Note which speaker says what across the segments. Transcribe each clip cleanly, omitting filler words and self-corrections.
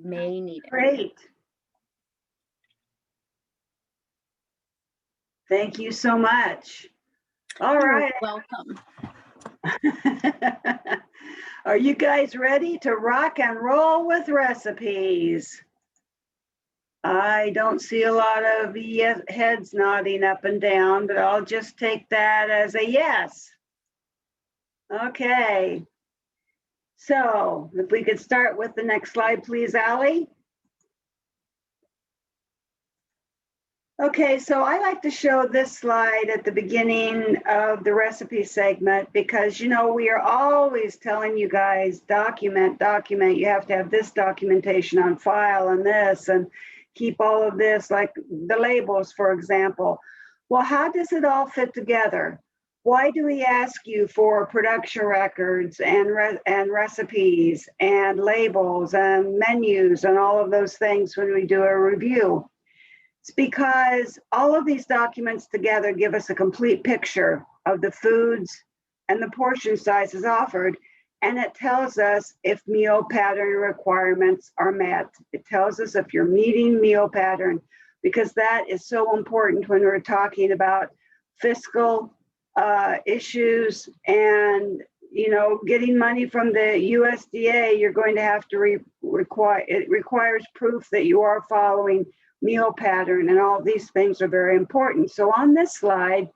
Speaker 1: may need it.
Speaker 2: Great. Thank you so much. All right.
Speaker 1: You're welcome.
Speaker 2: Are you guys ready to rock and roll with recipes? I don't see a lot of heads nodding up and down, but I'll just take that as a yes. Okay. So if we could start with the next slide, please, Allie. Okay, so I like to show this slide at the beginning of the recipe segment because, you know, we are always telling you guys, document. You have to have this documentation on file and this, and keep all of this, like the labels, for example. Well, how does it all fit together? Why do we ask you for production records and recipes and labels and menus and all of those things when we do a review? It's because all of these documents together give us a complete picture of the foods and the portion sizes offered, and it tells us if meal pattern requirements are met. It tells us if you're meeting meal pattern, because that is so important when we're talking about fiscal issues and, you know, getting money from the USDA. You're going to have to it requires proof that you are following meal pattern, and all these things are very important. So on this slide,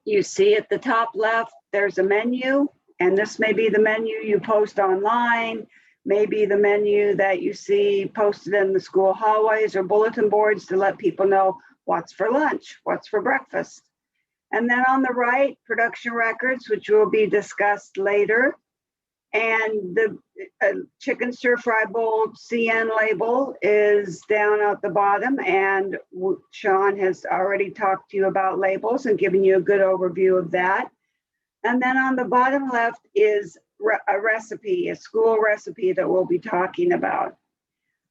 Speaker 2: you see at the top left, there's a menu, and this may be the menu you post online, maybe the menu that you see posted in the school hallways or bulletin boards to let people know what's for lunch, what's for breakfast. And then on the right, production records, which will be discussed later. And the chicken stir-fry bowl CN label is down at the bottom, and Sean has already talked to you about labels and given you a good overview of that. And then on the bottom left is a recipe, a school recipe that we'll be talking about.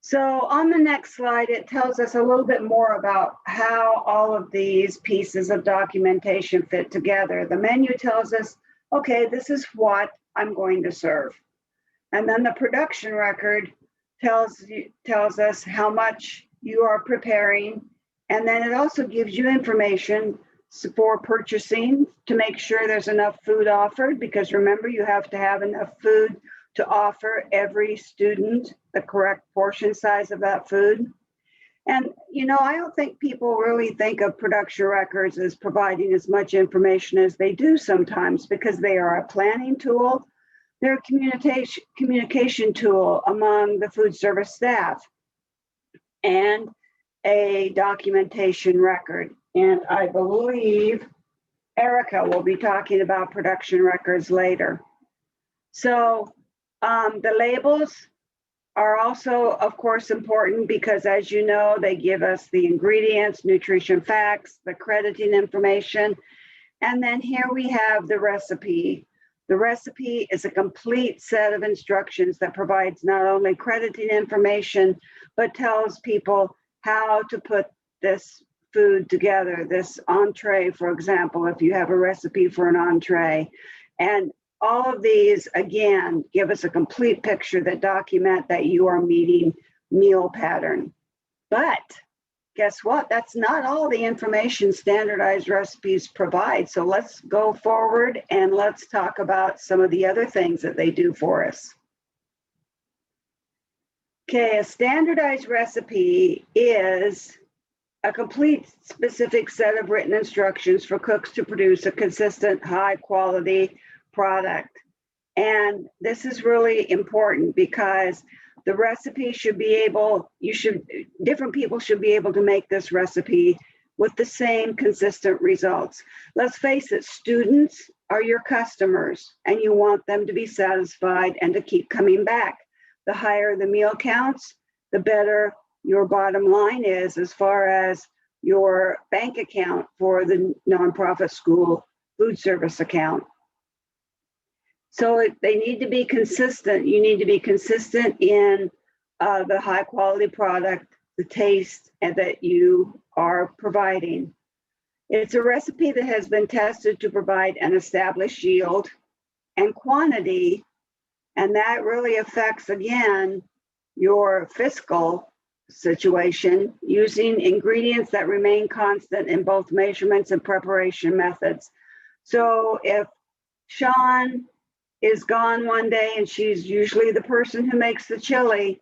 Speaker 2: So on the next slide, it tells us a little bit more about how all of these pieces of documentation fit together. The menu tells us, okay, this is what I'm going to serve. And then the production record tells us how much you are preparing. And then it also gives you information for purchasing to make sure there's enough food offered, because remember, you have to have enough food to offer every student the correct portion size of that food. And, you know, I don't think people really think of production records as providing as much information as they do sometimes, because they are a planning tool. They're a communication tool among the food service staff and a documentation record. And I believe Erica will be talking about production records later. So the labels are also, of course, important because, as you know, they give us the ingredients, nutrition facts, the crediting information. And then here we have the recipe. The recipe is a complete set of instructions that provides not only crediting information, but tells people how to put this food together, this entree, for example, if you have a recipe for an entree. And all of these, again, give us a complete picture that document that you are meeting meal pattern. But guess what? That's not all the information standardized recipes provide. So let's go forward and let's talk about some of the other things that they do for us. Okay, a standardized recipe is a complete specific set of written instructions for cooks to produce a consistent, high quality product. And this is really important because the recipe should be able, different people should be able to make this recipe with the same consistent results. Let's face it, students are your customers and you want them to be satisfied and to keep coming back. The higher the meal counts, the better your bottom line is as far as your bank account for the nonprofit school food service account. So they need to be consistent. You need to be consistent in the high quality product, the taste, and that you are providing. It's a recipe that has been tested to provide an established yield and quantity, and that really affects, again, your fiscal situation using ingredients that remain constant in both measurements and preparation methods. So if Sean is gone one day and she's usually the person who makes the chili,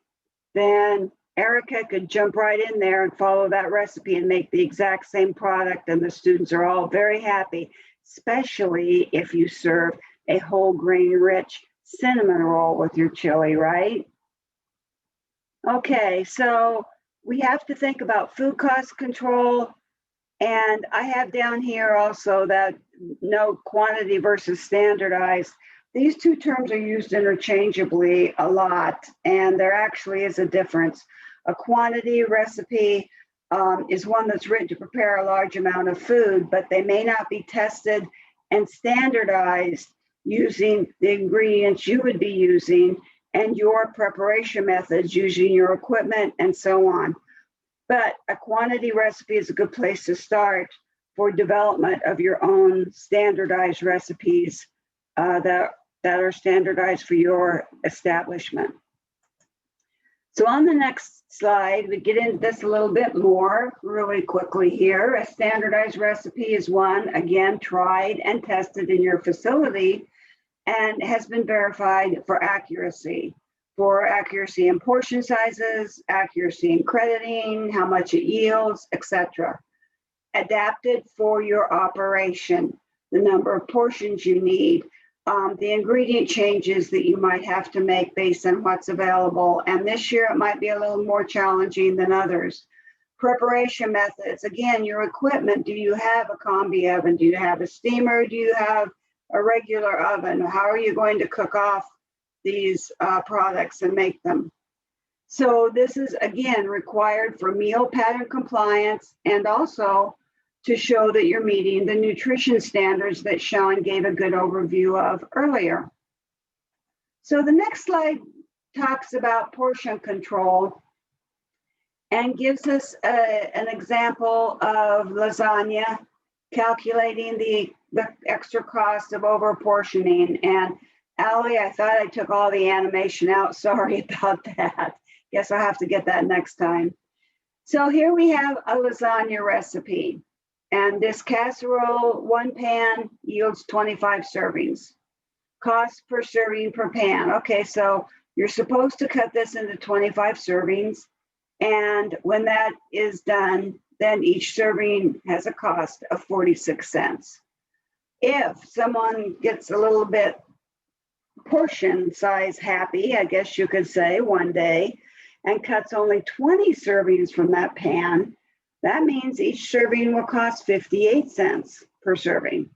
Speaker 2: then Erica could jump right in there and follow that recipe and make the exact same product, and the students are all very happy, especially if you serve a whole grain rich cinnamon roll with your chili, right? Okay, so we have to think about food cost control, and I have down here also that note quantity versus standardized. These two terms are used interchangeably a lot, and there actually is a difference. A quantity recipe is one that's written to prepare a large amount of food, but they may not be tested and standardized using the ingredients you would be using and your preparation methods using your equipment and so on. But a quantity recipe is a good place to start for development of your own standardized recipes that are standardized for your establishment. So on the next slide, we get into this a little bit more really quickly here. A standardized recipe is one, again, tried and tested in your facility and has been verified for accuracy in portion sizes, accuracy in crediting, how much it yields, etc. Adapted for your operation, the number of portions you need, the ingredient changes that you might have to make based on what's available. And this year it might be a little more challenging than others. Preparation methods, again, your equipment. Do you have a combi oven? Do you have a steamer? Do you have a regular oven? How are you going to cook off these products and make them? So this is, again, required for meal pattern compliance and also to show that you're meeting the nutrition standards that Sean gave a good overview of earlier. So the next slide talks about portion control and gives us an example of lasagna, calculating the extra cost of over portioning. And Allie, I thought I took all the animation out. Sorry about that. Guess I'll have to get that next time. So here we have a lasagna recipe. And this casserole, one pan yields 25 servings. Cost per serving per pan. Okay, so you're supposed to cut this into 25 servings. And when that is done, then each serving has a cost of 46 cents. If someone gets a little bit portion size happy, I guess you could say, one day, and cuts only 20 servings from that pan, that means each serving will cost 58 cents per serving.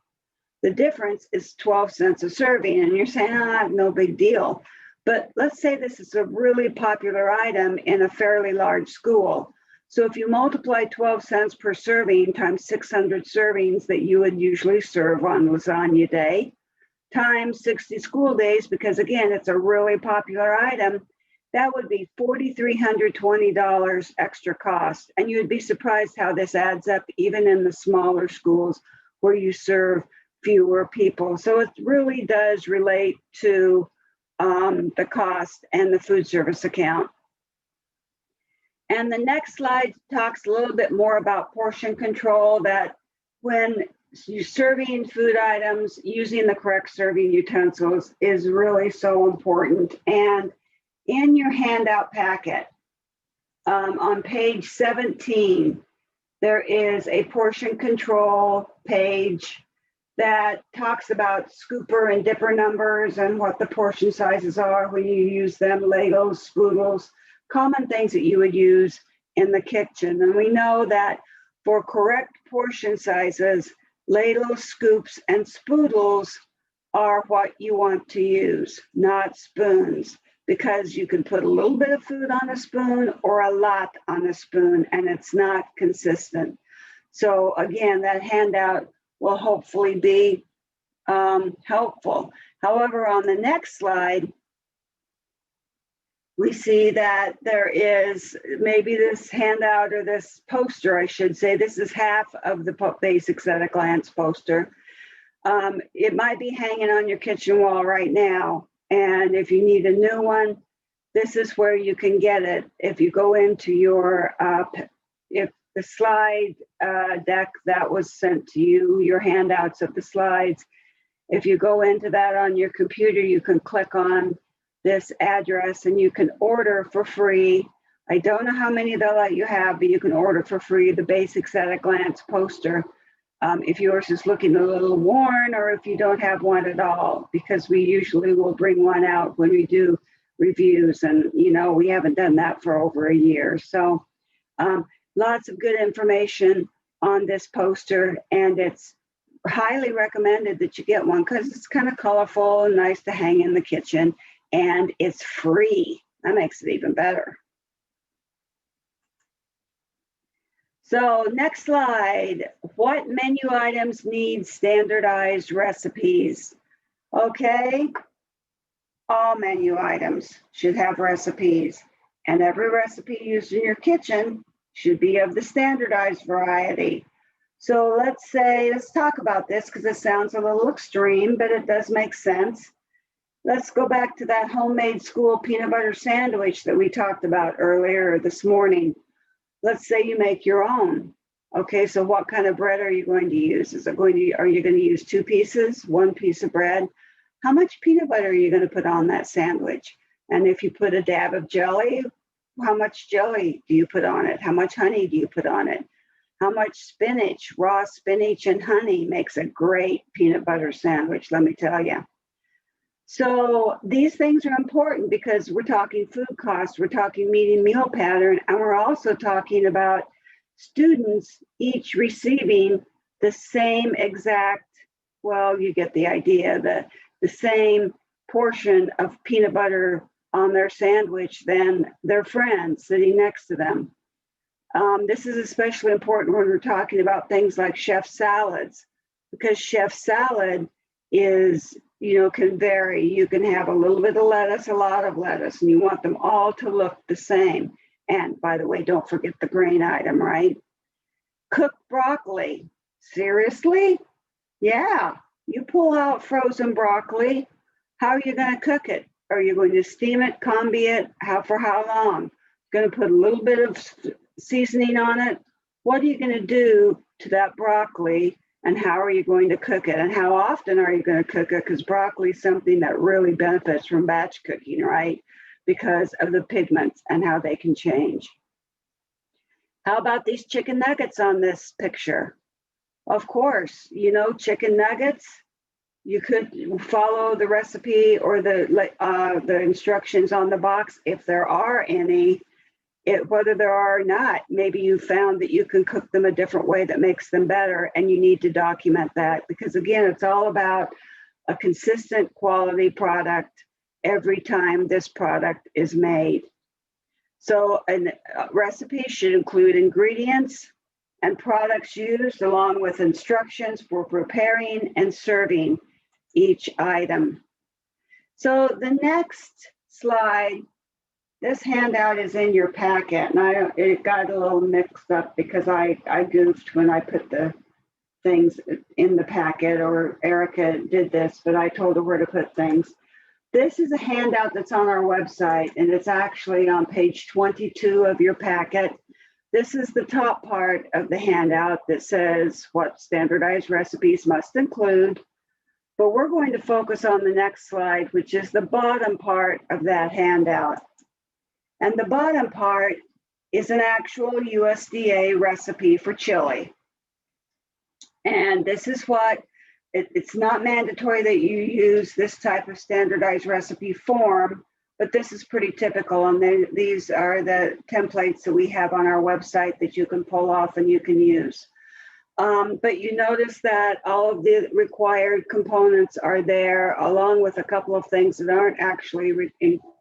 Speaker 2: The difference is 12 cents a serving, and you're saying, no big deal. But let's say this is a really popular item in a fairly large school. So if you multiply 12 cents per serving times 600 servings that you would usually serve on lasagna day, times 60 school days, because again, it's a really popular item, that would be $4,320 extra cost. And you'd be surprised how this adds up even in the smaller schools where you serve fewer people. So it really does relate to the cost and the food service account. And the next slide talks a little bit more about portion control, that when you're serving food items, using the correct serving utensils is really so important. And in your handout packet, on page 17, there is a portion control page that talks about scooper and dipper numbers and what the portion sizes are when you use them, ladles, spoodles, common things that you would use in the kitchen. And we know that for correct portion sizes, ladles, scoops, and spoodles are what you want to use, not spoons, because you can put a little bit of food on a spoon or a lot on a spoon, and it's not consistent. So again, that handout will hopefully be helpful. However, on the next slide, we see that there is maybe this handout or this poster, I should say, this is half of the Basics at a Glance poster. It might be hanging on your kitchen wall right now. And if you need a new one, This is where you can get it. If you go into your, if the slide deck that was sent to you, your handouts of the slides, if you go into that on your computer, you can click on this address and you can order for free. I don't know how many they'll let you have, but you can order for free the Basics at a Glance poster. If yours is looking a little worn, or if you don't have one at all, because we usually will bring one out when we do reviews, and you know, we haven't done that for over a year. So lots of good information on this poster, and it's highly recommended that you get one because it's kind of colorful and nice to hang in the kitchen, and it's free. That makes it even better. So next slide, what menu items need standardized recipes? Okay, all menu items should have recipes, and every recipe used in your kitchen should be of the standardized variety. So let's talk about this because it sounds a little extreme, but it does make sense. Let's go back to that homemade school peanut butter sandwich that we talked about earlier this morning. Let's say you make your own. Okay, so what kind of bread are you going to use? Are you going to use 2 pieces, 1 piece of bread? How much peanut butter are you going to put on that sandwich? And if you put a dab of jelly, how much jelly do you put on it? How much honey do you put on it? How much spinach, raw spinach and honey makes a great peanut butter sandwich, let me tell you. So these things are important because we're talking food costs, we're talking meeting meal pattern, and we're also talking about students each receiving the same exact, well, you get the idea, the same portion of peanut butter on their sandwich than their friends sitting next to them. This is especially important when we're talking about things like chef salads, because chef salad is, can vary. You can have a little bit of lettuce, a lot of lettuce, and you want them all to look the same. And by the way, don't forget the grain item, right? Cooked broccoli. Seriously? Yeah. You pull out frozen broccoli. How are you going to cook it? Are you going to steam it, combi it? For how long? Going to put a little bit of seasoning on it? What are you going to do to that broccoli? And how are you going to cook it? And how often are you going to cook it? Because broccoli is something that really benefits from batch cooking, right? Because of the pigments and how they can change. How about these chicken nuggets on this picture? Of course, chicken nuggets, you could follow the recipe or the instructions on the box if there are any. Whether there are or not, maybe you found that you can cook them a different way that makes them better, and you need to document that because, again, it's all about a consistent quality product every time this product is made. So a recipe should include ingredients and products used along with instructions for preparing and serving each item. So the next slide, this handout is in your packet, and it got a little mixed up because I goofed when I put the things in the packet, or Erica did this, but I told her where to put things. This is a handout that's on our website, and it's actually on page 22 of your packet. This is the top part of the handout that says what standardized recipes must include, but we're going to focus on the next slide, which is the bottom part of that handout. And the bottom part is an actual USDA recipe for chili. And this is what, it's not mandatory that you use this type of standardized recipe form, but this is pretty typical. And these are the templates that we have on our website that you can pull off and you can use. But you notice that all of the required components are there, along with a couple of things that aren't actually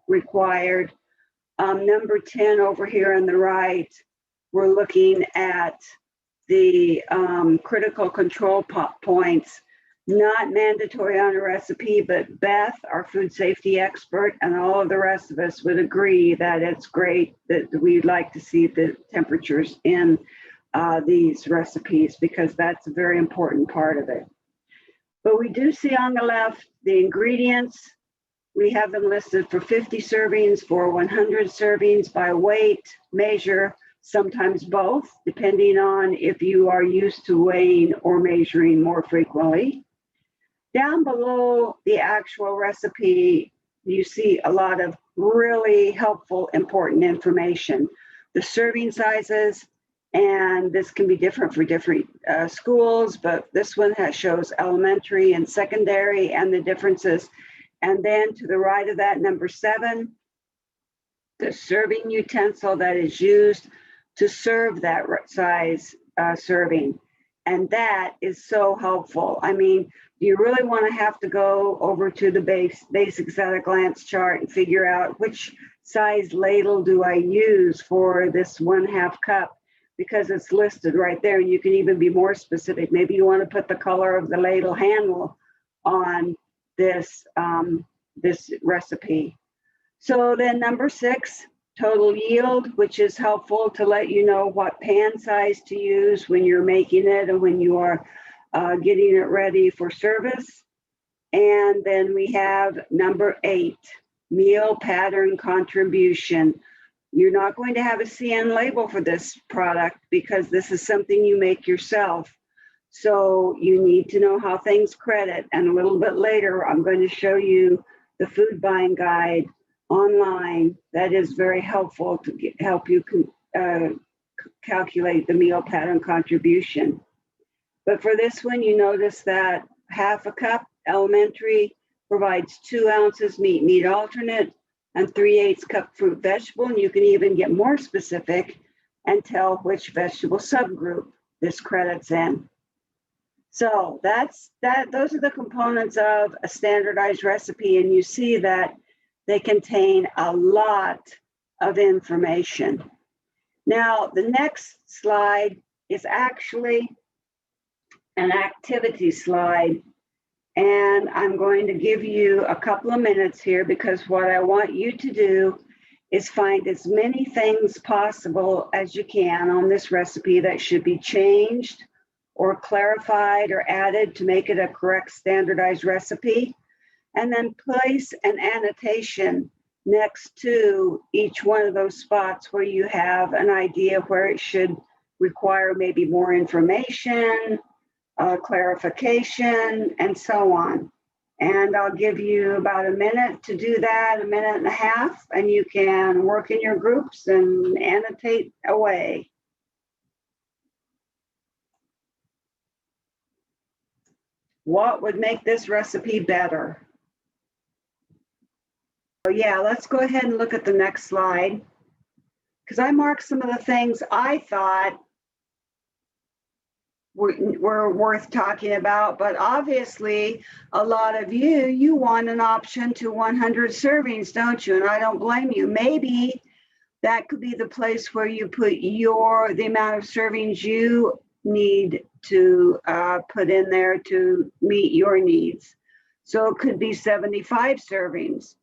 Speaker 2: required. Number 10 over here on the right, we're looking at the critical control points, not mandatory on a recipe, but Beth, our food safety expert, and all of the rest of us would agree that it's great that we'd like to see the temperatures in these recipes because that's a very important part of it. But we do see on the left the ingredients, We have them listed for 50 servings, for 100 servings by weight, measure, sometimes both, depending on if you are used to weighing or measuring more frequently. Down below the actual recipe, you see a lot of really helpful, important information. The serving sizes, and this can be different for different schools, but this one shows elementary and secondary and the differences. And then to the right of that, number 7, the serving utensil that is used to serve that size serving. And that is so helpful. I mean, you really want to have to go over to the basics at a glance chart and figure out which size ladle do I use for this 1/2 cup, because it's listed right there, and you can even be more specific. Maybe you want to put the color of the ladle handle on this, this recipe. So then number 6, total yield, which is helpful to let you know what pan size to use when you're making it and when you are getting it ready for service. And then we have number 8, meal pattern contribution. You're not going to have a CN label for this product because this is something you make yourself. So you need to know how things credit. And a little bit later, I'm going to show you the food buying guide online that is very helpful to help you calculate the meal pattern contribution. But for this one, you notice that 1/2 cup elementary provides 2 ounces meat alternate and 3/8 cup fruit vegetable. And you can even get more specific and tell which vegetable subgroup this credits in. So those are the components of a standardized recipe, and you see that they contain a lot of information. Now, the next slide is actually an activity slide, and I'm going to give you a couple of minutes here because what I want you to do is find as many things possible as you can on this recipe that should be changed or clarified or added to make it a correct standardized recipe, and then place an annotation next to each one of those spots where you have an idea where it should require maybe more information, clarification, and so on. And I'll give you about a minute to do that, 1.5 minutes, and you can work in your groups and annotate away. What would make this recipe better? So yeah, let's go ahead and look at the next slide, because I marked some of the things I thought were worth talking about, but obviously a lot of you want an option to 100 servings, don't you? And I don't blame you. Maybe that could be the place where you put the amount of servings you need to put in there to meet your needs. So it could be 75 servings,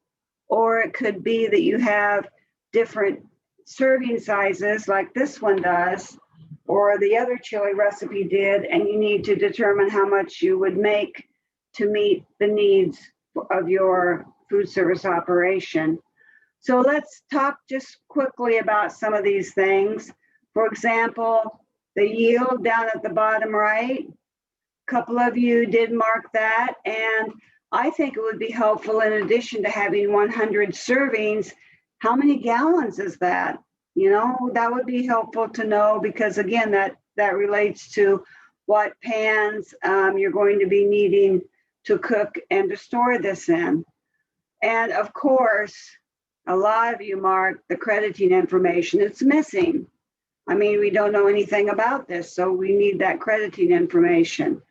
Speaker 2: or it could be that you have different serving sizes like this one does, or the other chili recipe did, and you need to determine how much you would make to meet the needs of your food service operation. So let's talk just quickly about some of these things. For example, the yield down at the bottom right, a couple of you did mark that, and I think it would be helpful, in addition to having 100 servings, how many gallons is that? You know, that would be helpful to know, because again, that relates to what pans you're going to be needing to cook and to store this in. And of course, a lot of you marked the crediting information. It's missing. I mean, we don't know anything about this, so we need that crediting information.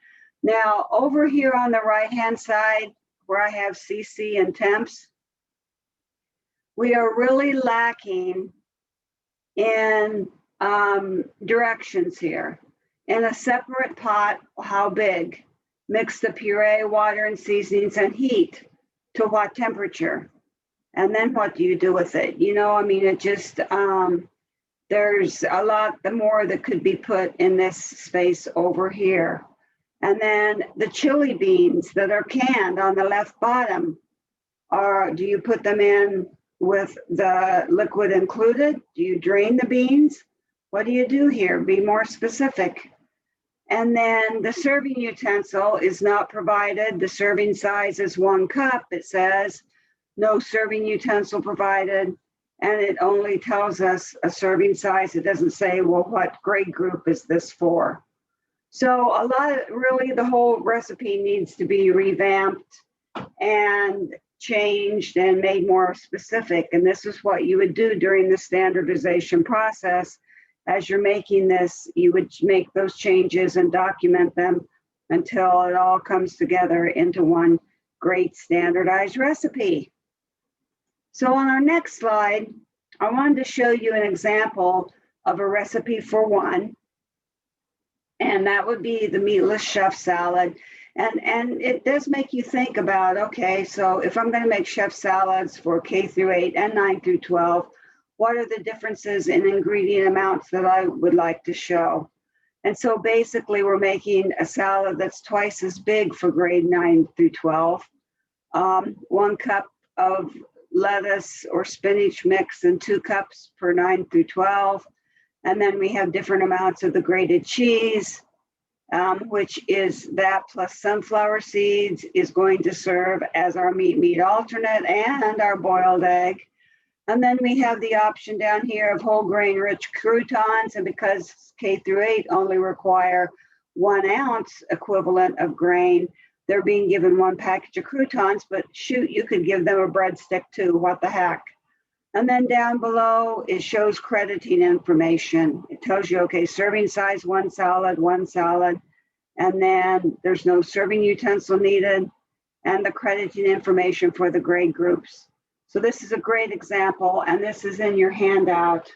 Speaker 2: Now, over here on the right-hand side, where I have CC and temps, we are really lacking in directions here. In a separate pot, how big? Mix the puree, water, and seasonings and heat to what temperature? And then what do you do with it? You know, I mean, it just, there's a lot more that could be put in this space over here. And then the chili beans that are canned on the left bottom Or do you put them in with the liquid included? Do you drain the beans? What do you do here? Be more specific. And then the serving utensil is not provided. The serving size is 1 cup. It says no serving utensil provided. And it only tells us a serving size. It doesn't say, well, what grade group is this for? So really the whole recipe needs to be revamped and changed and made more specific. And this is what you would do during the standardization process. As you're making this, you would make those changes and document them until it all comes together into one great standardized recipe. So on our next slide, I wanted to show you an example of a recipe for one, and that would be the meatless chef salad. And it does make you think about, okay, so if I'm going to make chef salads for K through 8 and 9 through 12, what are the differences in ingredient amounts that I would like to show? And so basically we're making a salad that's twice as big for grade 9 through 12. 1 cup of lettuce or spinach mix and 2 cups for 9 through 12. And then we have different amounts of the grated cheese, which is that plus sunflower seeds is going to serve as our meat alternate and our boiled egg. And then we have the option down here of whole grain rich croutons. And because K through 8 only require 1 ounce equivalent of grain, they're being given 1 package of croutons, but shoot, you could give them a breadstick too, what the heck. And then down below, it shows crediting information. It tells you, okay, serving size, 1 salad, and then there's no serving utensil needed, and the crediting information for the grade groups. So this is a great example, and this is in your handout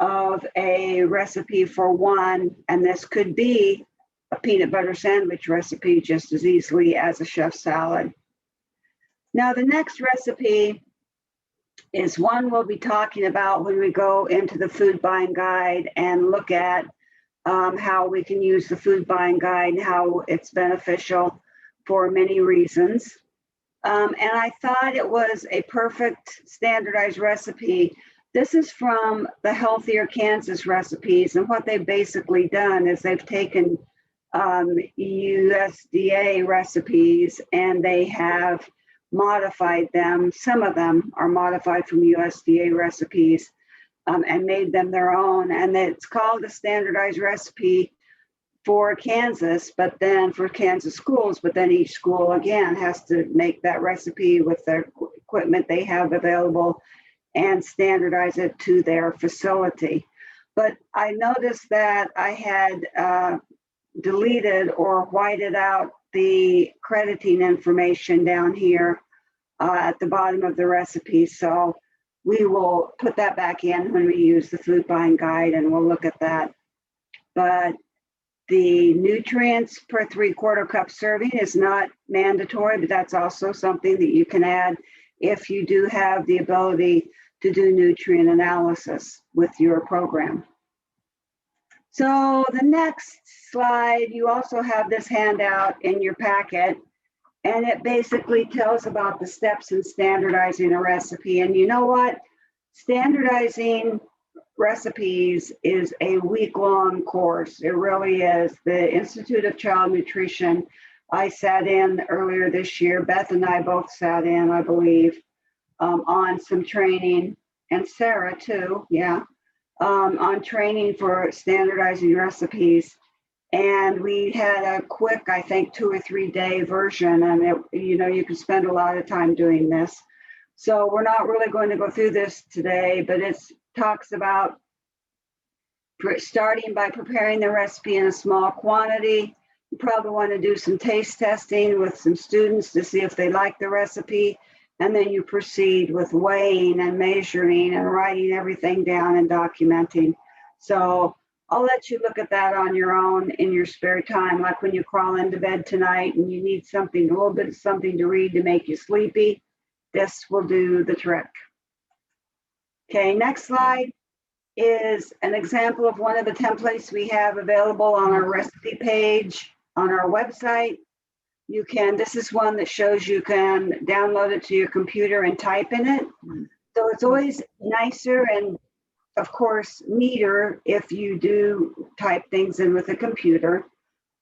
Speaker 2: of a recipe for one, and this could be a peanut butter sandwich recipe just as easily as a chef salad. Now the next recipe is one we'll be talking about when we go into the food buying guide and look at how we can use the food buying guide and how it's beneficial for many reasons. And I thought it was a perfect standardized recipe. This is from the Healthier Kansas recipes, and what they've basically done is they've taken USDA recipes and they have modified them. Some of them are modified from USDA recipes and made them their own. And it's called a standardized recipe for Kansas, but then for Kansas schools, but then each school again has to make that recipe with their equipment they have available and standardize it to their facility. But I noticed that I had deleted or whited out the crediting information down here at the bottom of the recipe. So we will put that back in when we use the food buying guide, and we'll look at that. But the nutrients per 3/4 cup serving is not mandatory, but that's also something that you can add if you do have the ability to do nutrient analysis with your program. So the next slide, you also have this handout in your packet, and it basically tells about the steps in standardizing a recipe. And you know what? Standardizing recipes is a week-long course. It really is. The Institute of Child Nutrition, I sat in earlier this year. Beth and I both sat in, I believe, on some training, and Sarah too, yeah, on training for standardizing recipes. And we had a quick, I think, 2 or 3 day version, and you can spend a lot of time doing this. So we're not really going to go through this today, but it talks about starting by preparing the recipe in a small quantity. You probably want to do some taste testing with some students to see if they like the recipe. And then you proceed with weighing and measuring and writing everything down and documenting. So I'll let you look at that on your own in your spare time, like when you crawl into bed tonight and you need something, a little bit of something to read to make you sleepy. This will do the trick. Okay, next slide is an example of one of the templates we have available on our recipe page on our website. You can, this is one that shows you can download it to your computer and type in it. So it's always nicer and of course neater if you do type things in with a computer.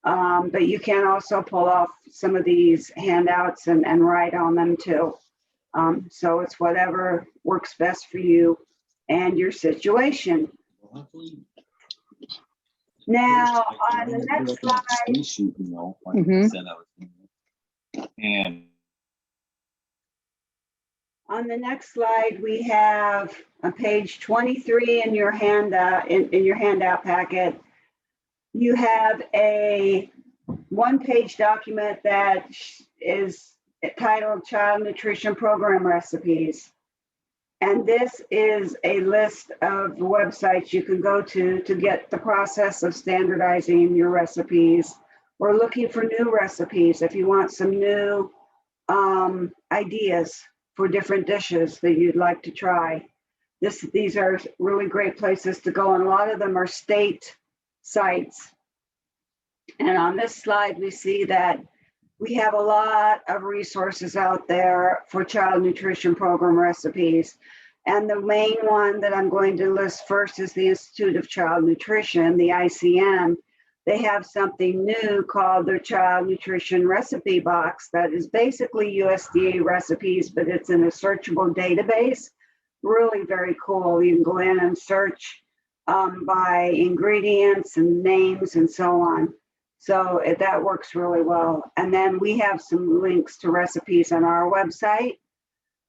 Speaker 2: But you can also pull off some of these handouts and write on them too. So it's whatever works best for you and your situation. Now, on the next slide,
Speaker 1: and
Speaker 2: on the next slide, we have on page 23 in your in your handout packet. You have a one-page document that is titled Child Nutrition Program Recipes. And this is a list of websites you can go to get the process of standardizing your recipes or looking for new recipes if you want some new ideas for different dishes that you'd like to try. These are really great places to go, and a lot of them are state sites. And on this slide, we see that we have a lot of resources out there for child nutrition program recipes. And the main one that I'm going to list first is the Institute of Child Nutrition, the ICN. They have something new called their Child Nutrition Recipe Box that is basically USDA recipes, but it's in a searchable database. Really very cool. You can go in and search by ingredients and names and so on. So that works really well. And then we have some links to recipes on our website.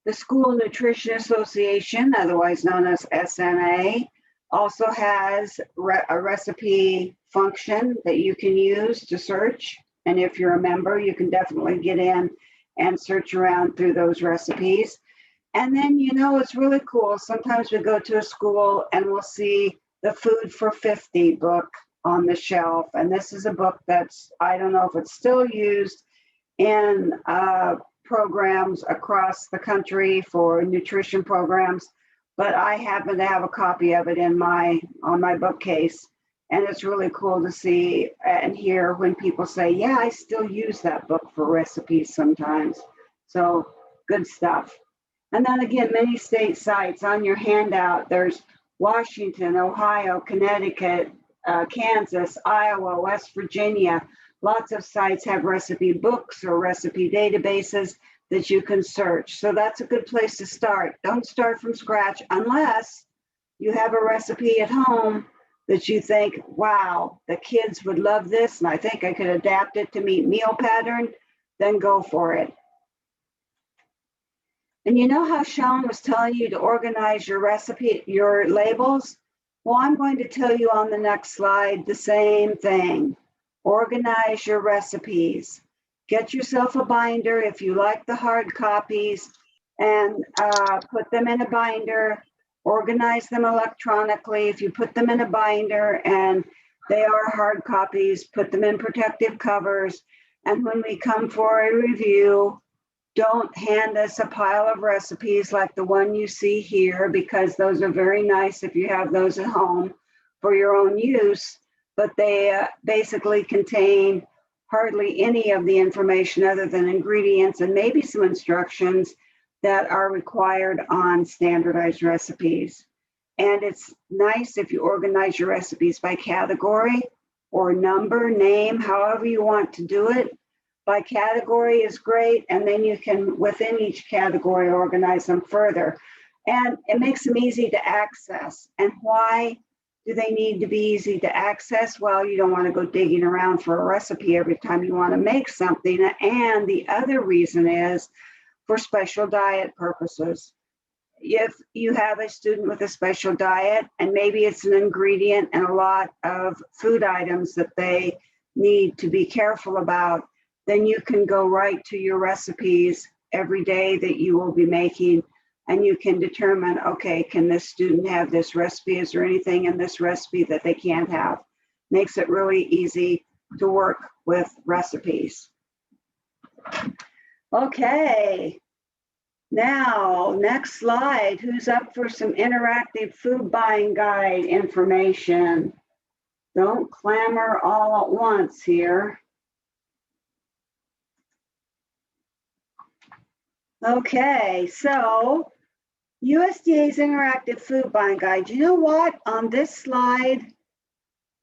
Speaker 2: The School Nutrition Association, otherwise known as SNA, also has a recipe function that you can use to search. And if you're a member, you can definitely get in and search around through those recipes. And then, you know, it's really cool. Sometimes we go to a school and we'll see the Food for 50 book on the shelf. And this is a book that's, I don't know if it's still used in programs across the country for nutrition programs, but I happen to have a copy of it on my bookcase. And it's really cool to see and hear when people say, yeah, I still use that book for recipes sometimes. So good stuff. And then again, many state sites on your handout. There's Washington, Ohio, Connecticut, Kansas, Iowa, West Virginia. Lots of sites have recipe books or recipe databases that you can search. So that's a good place to start. Don't start from scratch unless you have a recipe at home that you think, wow, the kids would love this, and I think I could adapt it to meet meal pattern, then go for it. And you know how Sean was telling you to organize your recipe, your labels? Well, I'm going to tell you on the next slide the same thing. Organize your recipes. Get yourself a binder if you like the hard copies and put them in a binder. Organize them electronically. If you put them in a binder and they are hard copies, put them in protective covers. And when we come for a review, don't hand us a pile of recipes like the one you see here, because those are very nice if you have those at home for your own use, but they basically contain hardly any of the information other than ingredients and maybe some instructions that are required on standardized recipes. And it's nice if you organize your recipes by category or number, name, however you want to do it. By category is great, and then you can, within each category, organize them further. And it makes them easy to access. And why do they need to be easy to access? Well, you don't want to go digging around for a recipe every time you want to make something. And the other reason is for special diet purposes. If you have a student with a special diet, and maybe it's an ingredient and a lot of food items that they need to be careful about, then you can go right to your recipes every day that you will be making, and you can determine, okay, can this student have this recipe? Is there anything in this recipe that they can't have? Makes it really easy to work with recipes. Okay, now next slide. Who's up for some interactive food buying guide information? Don't clamor all at once here. Okay, so USDA's Interactive Food Buying Guide. You know what? On this slide,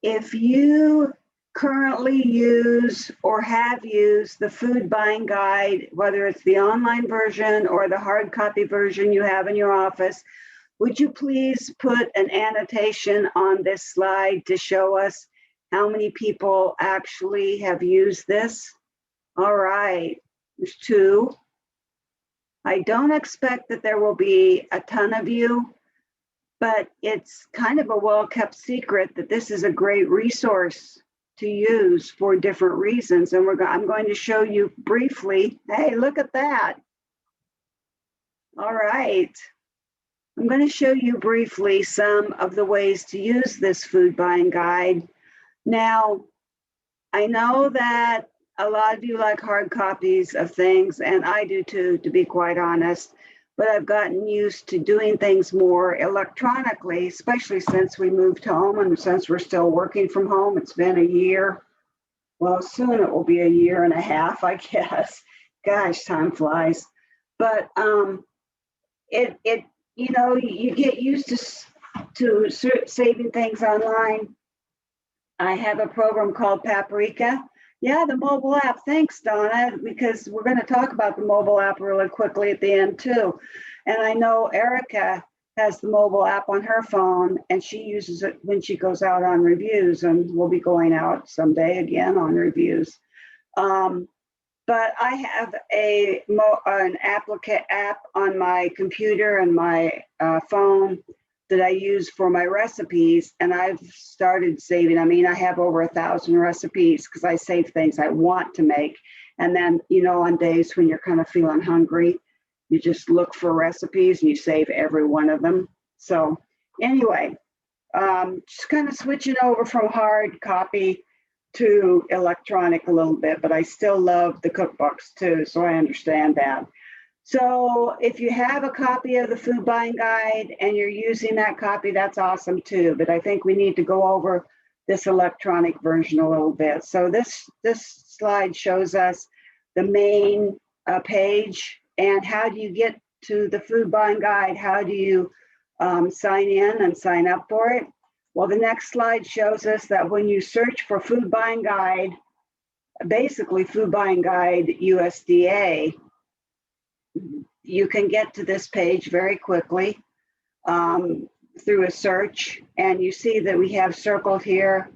Speaker 2: if you currently use or have used the Food Buying Guide, whether it's the online version or the hard copy version you have in your office, would you please put an annotation on this slide to show us how many people actually have used this? All right, there's 2. I don't expect that there will be a ton of you, but it's kind of a well-kept secret that this is a great resource to use for different reasons. And I'm going to show you briefly. Hey, look at that. All right. I'm going to show you briefly some of the ways to use this food buying guide. Now, I know that a lot of you like hard copies of things, and I do too, to be quite honest, but I've gotten used to doing things more electronically, especially since we moved home and since we're still working from home. It's been a year. Well, soon it will be a year and a half, I guess. Gosh, time flies. But you get used to saving things online. I have a program called Paprika. Yeah, the mobile app. Thanks, Donna, because we're going to talk about the mobile app really quickly at the end too. And I know Erica has the mobile app on her phone, and she uses it when she goes out on reviews, and we'll be going out someday again on reviews. But I have an app on my computer and my phone that I use for my recipes, and I've started saving. I mean, I have over 1,000 recipes because I save things I want to make. And then, on days when you're kind of feeling hungry, you just look for recipes and you save every one of them. So anyway, just kind of switching over from hard copy to electronic a little bit, but I still love the cookbooks too, so I understand that. So if you have a copy of the food buying guide and you're using that copy, that's awesome too. But I think we need to go over this electronic version a little bit. So this slide shows us the main page and how do you get to the food buying guide? How do you sign in and sign up for it? Well, the next slide shows us that when you search for food buying guide, basically food buying guide USDA, you can get to this page very quickly through a search, and you see that we have circled here,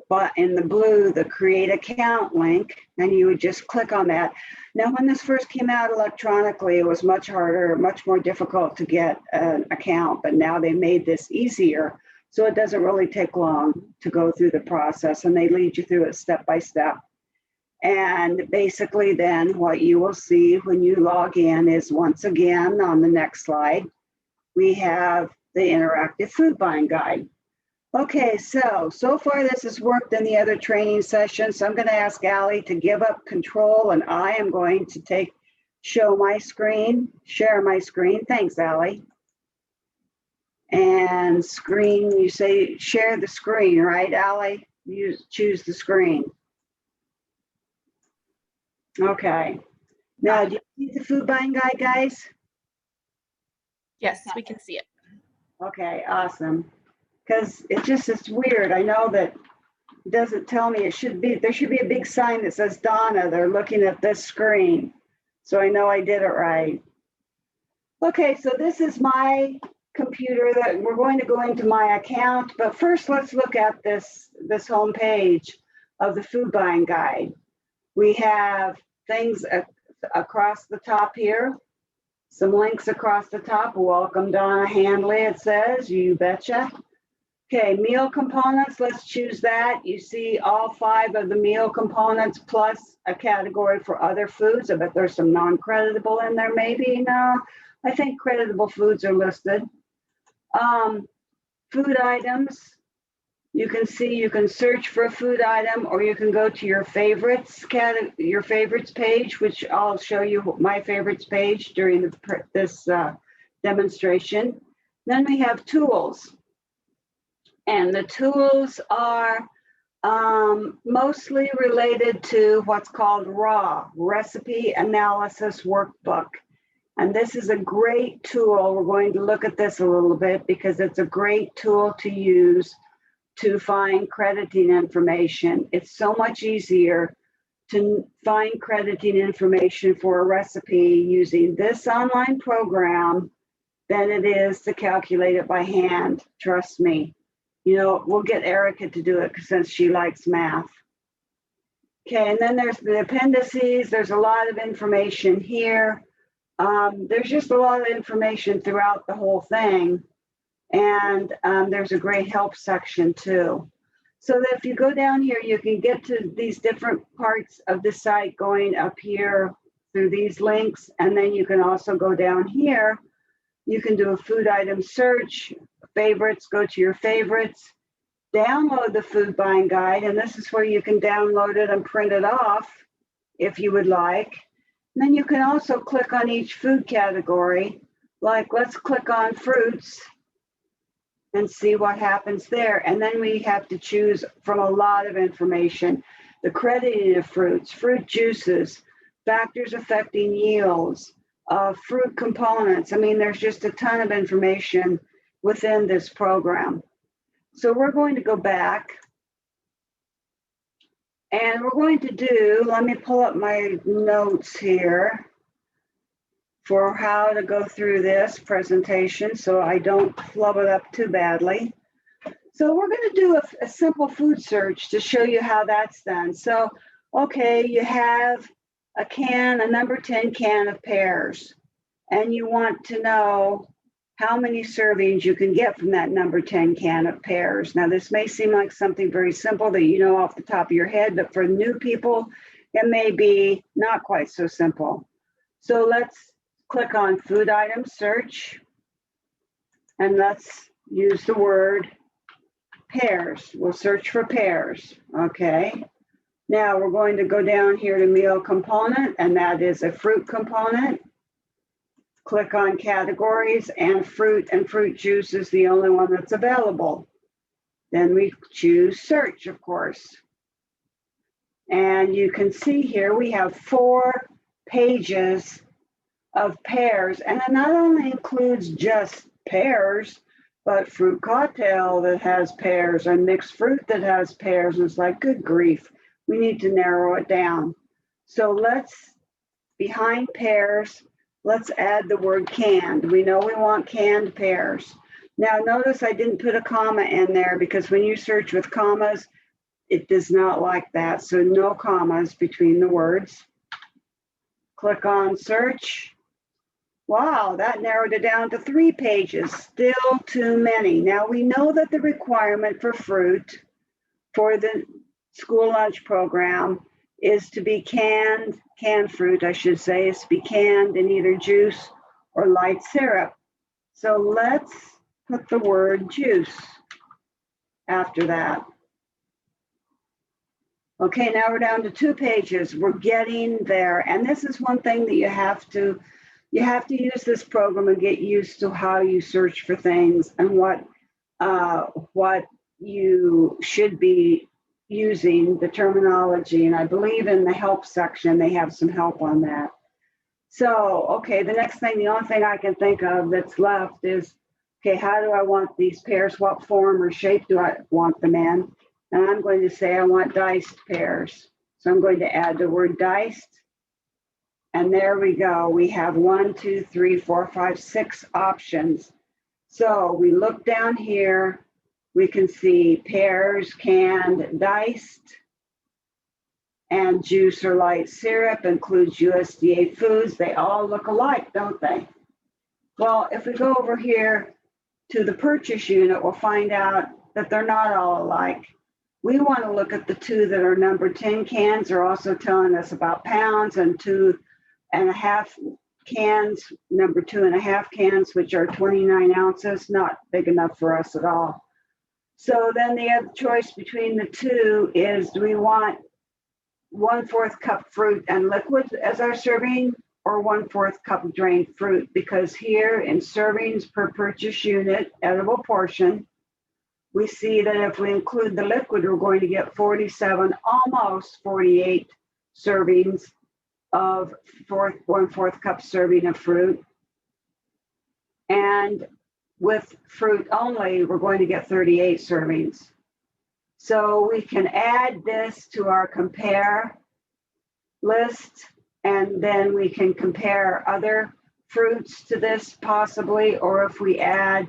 Speaker 2: but in the blue, the create account link, and you would just click on that. Now, when this first came out electronically, it was much harder, much more difficult to get an account, but now they made this easier, so it doesn't really take long to go through the process, and they lead you through it step by step. And basically then what you will see when you log in is, once again, on the next slide, we have the interactive food buying guide. Okay, so far this has worked in the other training sessions. So I'm going to ask Allie to give up control, and I am going to share my screen. Thanks, Allie. And screen, you say share the screen, right, Allie? You choose the screen. Okay. Now, do you see the food buying guide, guys?
Speaker 3: Yes, we can see it.
Speaker 2: Okay, awesome. Because it's weird. I know that it doesn't tell me there should be a big sign that says Donna, they're looking at this screen. So I know I did it right. Okay, so this is my computer that we're going to go into my account, but first let's look at this home page of the food buying guide. We have things across the top here, some links across the top. Welcome, Donna Handley, it says, you betcha. Okay, meal components, let's choose that. You see all 5 of the meal components plus a category for other foods. I bet there's some non-creditable in there maybe. No, I think creditable foods are listed. Food items, you can see, you can search for a food item, or you can go to your favorites page, which I'll show you my favorites page during this demonstration. Then we have tools, and the tools are mostly related to what's called RAW, Recipe Analysis Workbook. And this is a great tool. We're going to look at this a little bit because it's a great tool to use to find crediting information. It's so much easier to find crediting information for a recipe using this online program than it is to calculate it by hand. Trust me. You know, we'll get Erica to do it since she likes math. Okay, and then there's the appendices. There's a lot of information here. There's just a lot of information throughout the whole thing. And there's a great help section too. So that if you go down here, you can get to these different parts of the site going up here through these links. And then you can also go down here. You can do a food item search, favorites, go to your favorites, download the food buying guide. And this is where you can download it and print it off if you would like. And then you can also click on each food category. Like let's click on fruits and see what happens there. And then we have to choose from a lot of information. The crediting of fruits, fruit juices, factors affecting yields, fruit components. I mean, there's just a ton of information within this program. So we're going to go back and we're going to do, let me pull up my notes here for how to go through this presentation so I don't flub it up too badly. So we're going to do a simple food search to show you how that's done. So, okay, you have a number 10 can of pears, and you want to know how many servings you can get from that number 10 can of pears. Now, this may seem like something very simple that you know off the top of your head, but for new people, it may be not quite so simple. So let's click on food item search, and let's use the word pears. We'll search for pears, okay? Now we're going to go down here to meal component, and that is a fruit component. Click on categories, and fruit juice is the only one that's available. Then we choose search, of course. And you can see here we have 4 pages of pears, and it not only includes just pears, but fruit cocktail that has pears and mixed fruit that has pears. It's like, good grief, we need to narrow it down. So let's, behind pears, let's add the word canned. We know we want canned pears. Now notice I didn't put a comma in there because when you search with commas, it does not like that. So no commas between the words. Click on search. Wow, that narrowed it down to 3 pages, still too many. Now we know that the requirement for fruit for the school lunch program is to be canned fruit, I should say, is to be canned in either juice or light syrup. So let's put the word juice after that. Okay, now we're down to 2 pages. We're getting there. And this is one thing that you have to use this program and get used to how you search for things and what you should be using, the terminology. And I believe in the help section, they have some help on that. So, okay, the next thing, the only thing I can think of that's left is, okay, how do I want these pears? What form or shape do I want them in? And I'm going to say I want diced pears. So I'm going to add the word diced. And there we go. We have 1, 2, 3, 4, 5, 6 options. So we look down here, we can see pears, canned, diced, and juice or light syrup includes USDA foods. They all look alike, don't they? Well, if we go over here to the purchase unit, we'll find out that they're not all alike. We want to look at the 2 that are number 10 cans. They're also telling us about pounds, and 2.5 cans, number 2.5 cans, which are 29 ounces, not big enough for us at all. So then the other choice between the 2 is, do we want 1/4 cup fruit and liquid as our serving, or 1/4 cup drained fruit? Because here in servings per purchase unit, edible portion, we see that if we include the liquid, we're going to get 47, almost 48 servings of 1/4 cup serving of fruit. And with fruit only, we're going to get 38 servings. So we can add this to our compare list, and then we can compare other fruits to this possibly, or if we add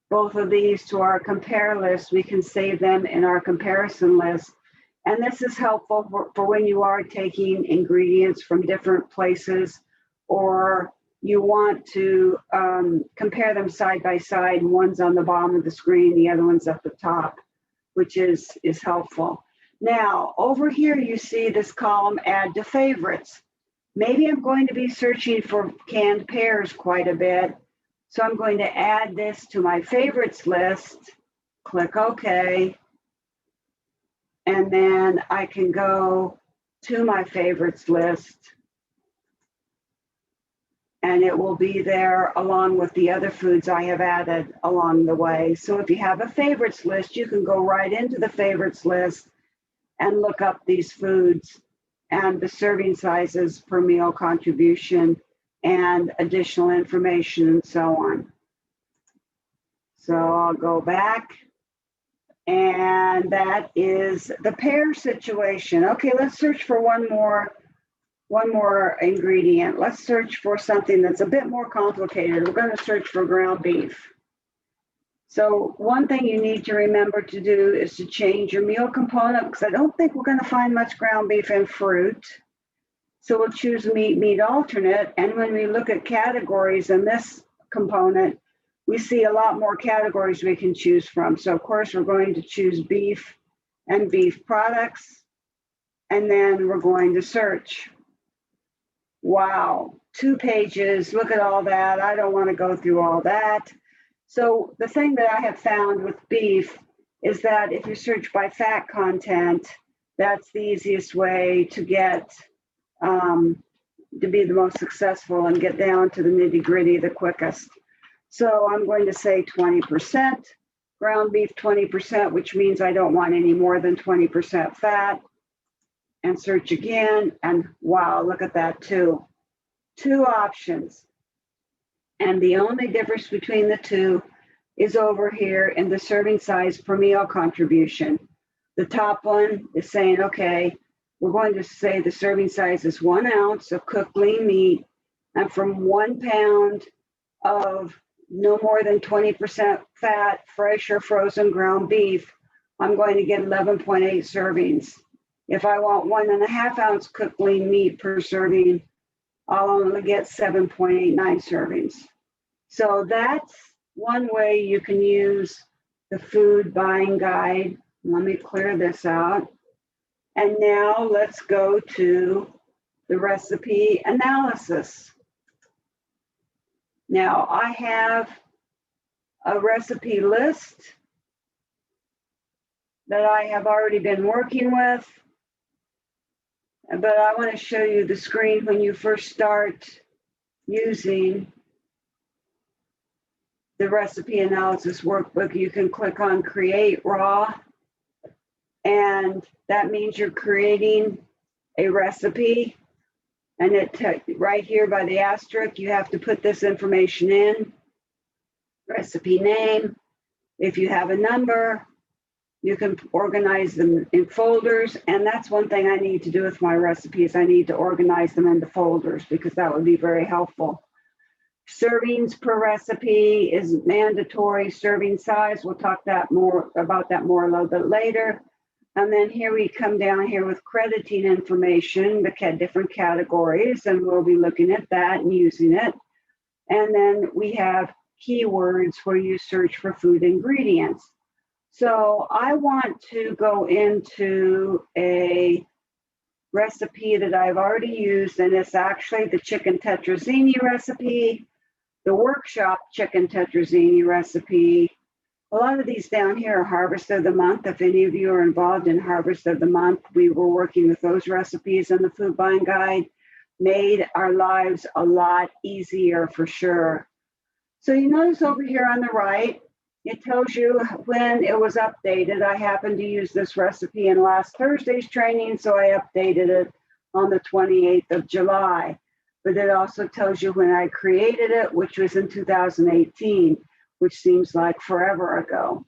Speaker 2: both of these to our compare list, we can save them in our comparison list. And this is helpful for when you are taking ingredients from different places, or you want to compare them side by side. One's on the bottom of the screen, the other one's at the top, which is helpful. Now, over here, you see this column, add to favorites. Maybe I'm going to be searching for canned pears quite a bit. So I'm going to add this to my favorites list, click OK. And then I can go to my favorites list, and it will be there along with the other foods I have added along the way. So if you have a favorites list, you can go right into the favorites list and look up these foods and the serving sizes per meal contribution and additional information and so on. So I'll go back, and that is the pear situation. Okay, let's search for one more ingredient. Let's search for something that's a bit more complicated. We're going to search for ground beef. So one thing you need to remember to do is to change your meal component, because I don't think we're going to find much ground beef in fruit. So we'll choose meat alternate. And when we look at categories in this component, we see a lot more categories we can choose from. So of course, we're going to choose beef and beef products. And then we're going to search. Wow, 2 pages, look at all that. I don't want to go through all that. So the thing that I have found with beef is that if you search by fat content, that's the easiest way to get, to be the most successful and get down to the nitty gritty the quickest. So I'm going to say 20%, ground beef 20%, which means I don't want any more than 20% fat. And search again, and wow, look at that too. 2 options. And the only difference between the two is over here in the serving size per meal contribution. The top one is saying, okay, we're going to say the serving size is 1 ounce of cooked lean meat, and from 1 pound of no more than 20% fat, fresh or frozen ground beef, I'm going to get 11.8 servings. If I want 1.5 ounce cooked lean meat per serving, I'll only get 7.89 servings. So that's one way you can use the food buying guide. Let me clear this out. And now let's go to the recipe analysis. Now I have a recipe list that I have already been working with, but I want to show you the screen when you first start using the recipe analysis workbook. You can click on Create Raw, and that means you're creating a recipe. And right here by the asterisk, you have to put this information in. Recipe name. If you have a number, you can organize them in folders. And that's one thing I need to do with my recipes. I need to organize them into folders because that would be very helpful. Servings per recipe is mandatory. Serving size, we'll talk about that more a little bit later. And then here we come down here with crediting information, the different categories, and we'll be looking at that and using it. And then we have keywords where you search for food ingredients. So I want to go into a recipe that I've already used, and it's actually the chicken tetrazzini recipe, the workshop chicken tetrazzini recipe. A lot of these down here are Harvest of the Month. If any of you are involved in Harvest of the Month, we were working with those recipes in the food buying guide, made our lives a lot easier for sure. So you notice over here on the right, it tells you when it was updated. I happened to use this recipe in last Thursday's training, so I updated it on the 28th of July. But it also tells you when I created it, which was in 2018, which seems like forever ago.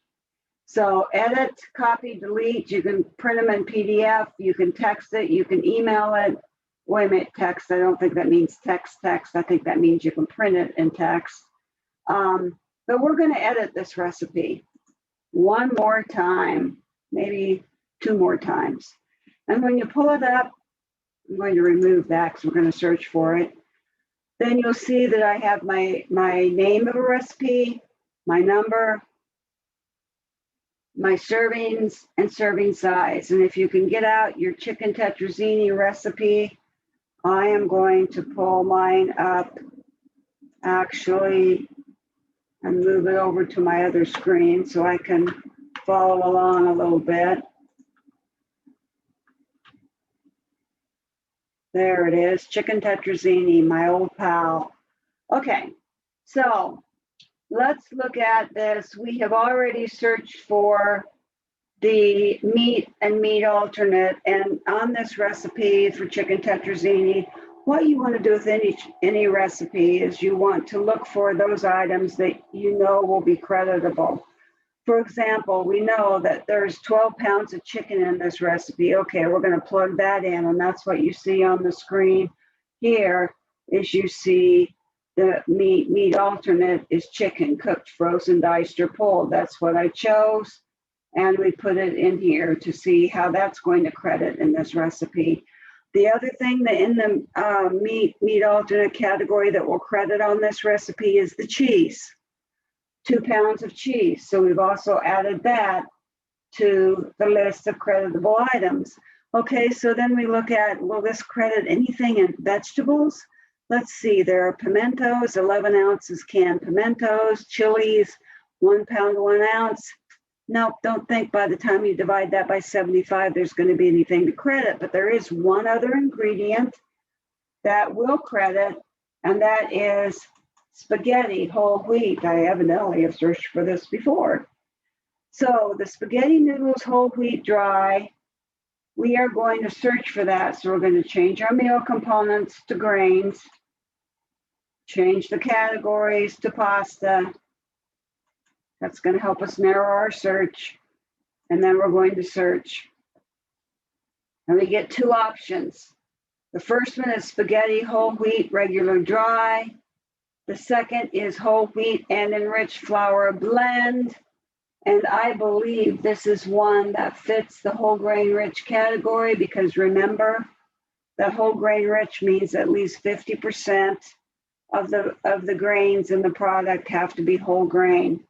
Speaker 2: So edit, copy, delete, you can print them in PDF, you can text it, you can email it. Wait a minute, text, I don't think that means text, I think that means you can print it in text. But we're gonna edit this recipe one more time, maybe 2 more times. And when you pull it up, I'm going to remove that because we're going to search for it. Then you'll see that I have my name of a recipe, my number, my servings, and serving size. And if you can get out your chicken tetrazzini recipe, I am going to pull mine up actually and move it over to my other screen so I can follow along a little bit. There it is, chicken tetrazzini, my old pal. Okay, so let's look at this. We have already searched for the meat and meat alternate, and on this recipe for chicken tetrazzini, what you want to do with any recipe is you want to look for those items that you know will be creditable. For example, we know that there's 12 pounds of chicken in this recipe. Okay, we're going to plug that in, and that's what you see on the screen here is you see the meat alternate is chicken, cooked, frozen, diced, or pulled. That's what I chose, and we put it in here to see how that's going to credit in this recipe. The other thing that in the meat alternate category that will credit on this recipe is the cheese. 2 pounds of cheese. So we've also added that to the list of creditable items. Okay, so then we look at, will this credit anything in vegetables? Let's see, there are pimentos, 11 ounces canned pimentos, chilies, 1 pound, 1 ounce. Nope, don't think by the time you divide that by 75, there's going to be anything to credit, but there is one other ingredient that will credit, and that is spaghetti whole wheat. I evidently have searched for this before. So the spaghetti noodles whole wheat dry, we are going to search for that. So we're going to change our meal components to grains, change the categories to pasta. That's going to help us narrow our search. And then we're going to search. And we get 2 options. The first one is spaghetti whole wheat regular dry. The second is whole wheat and enriched flour blend. And I believe this is one that fits the whole grain rich category because remember that whole grain rich means at least 50% of the grains in the product have to be whole grain.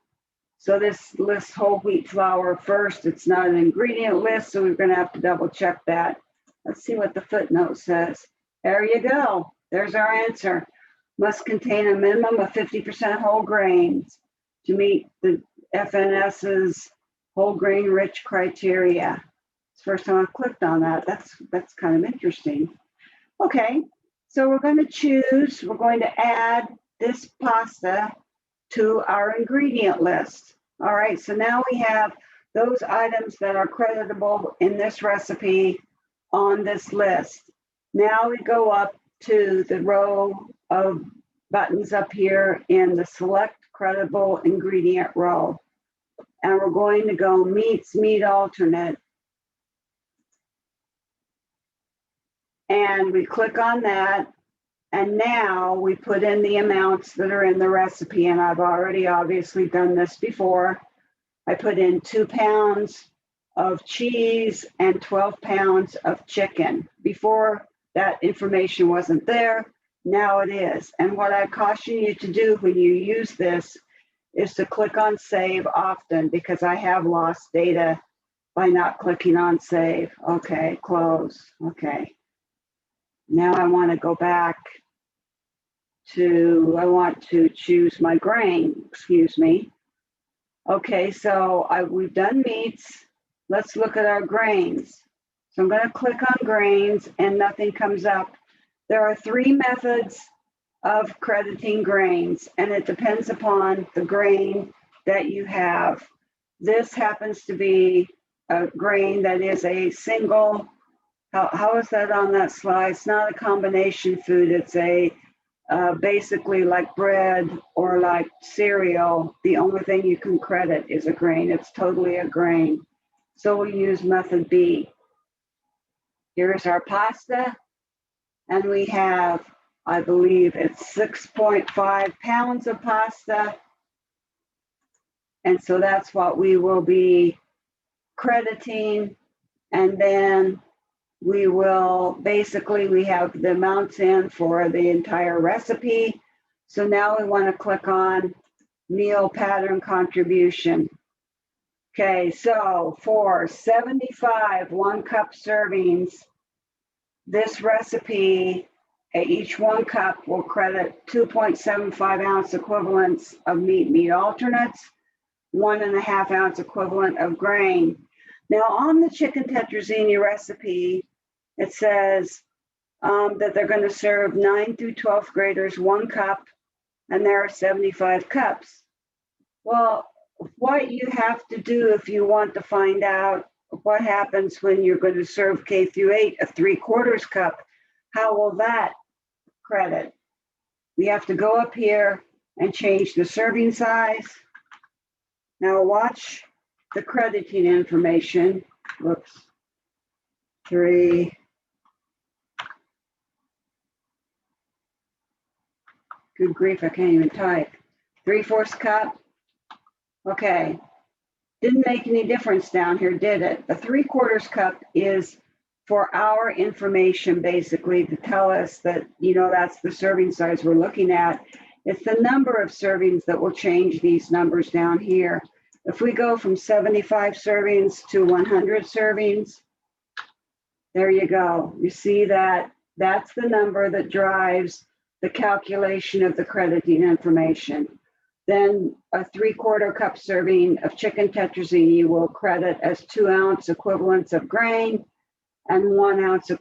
Speaker 2: So this lists whole wheat flour first. It's not an ingredient list, so we're going to have to double check that. Let's see what the footnote says. There you go. There's our answer. Must contain a minimum of 50% whole grains to meet the FNS's whole grain rich criteria. It's the first time I've clicked on that. That's kind of interesting. Okay, so we're going to add this pasta to our ingredient list. All right, so now we have those items that are creditable in this recipe on this list. Now we go up to the row of buttons up here in the select creditable ingredient row. And we're going to go meats, meat alternate. And we click on that. And now we put in the amounts that are in the recipe. And I've already obviously done this before. I put in 2 pounds of cheese and 12 pounds of chicken. Before, that information wasn't there. Now it is. And what I caution you to do when you use this is to click on save often because I have lost data by not clicking on save. Okay, close. Okay. Now I want to go back to, I want to choose my grain, excuse me. Okay, so we've done meats. Let's look at our grains. So I'm going to click on grains and nothing comes up. There are 3 methods of crediting grains, and it depends upon the grain that you have. This happens to be a grain that is a single How is that on that slide? It's not a combination food. It's a basically like bread or like cereal. The only thing you can credit is a grain. It's totally a grain. So we use method B. Here's our pasta. And we have, I believe it's 6.5 pounds of pasta. And so that's what we will be crediting. And then we will, basically we have the amounts in for the entire recipe. So now we want to click on meal pattern contribution. Okay, so for 75 1-cup servings, this recipe, each 1 cup will credit 2.75 ounce equivalents of meat alternates, 1.5 ounce equivalent of grain. Now on the chicken tetrazzini recipe, it says that they're going to serve 9 through 12th graders 1 cup, and there are 75 cups. Well, what you have to do if you want to find out what happens when you're going to serve K through 8 a 3/4 cup, how will that credit? We have to go up here and change the serving size. Now watch the crediting information. Whoops. 3. Good grief, I can't even type. 3/4 cup. Okay. Didn't make any difference down here, did it? The 3/4 cup is for our information, basically, to tell us that, that's the serving size we're looking at. It's the number of servings that will change these numbers down here. If we go from 75 servings to 100 servings, there you go. You see that that's the number that drives the calculation of the crediting information. Then a 3/4 cup serving of chicken tetrazzini will credit as 2 ounce equivalents of grain and 1 ounce, of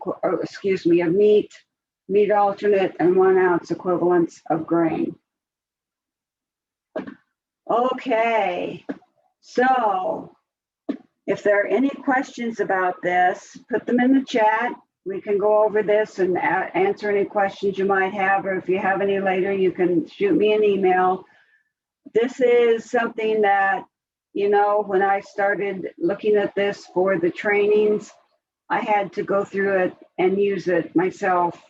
Speaker 2: meat alternate, and 1 ounce equivalents of grain. Okay, so if there are any questions about this, put them in the chat. We can go over this and answer any questions you might have, or if you have any later, you can shoot me an email. This is something that, when I started looking at this for the trainings, I had to go through it and use it myself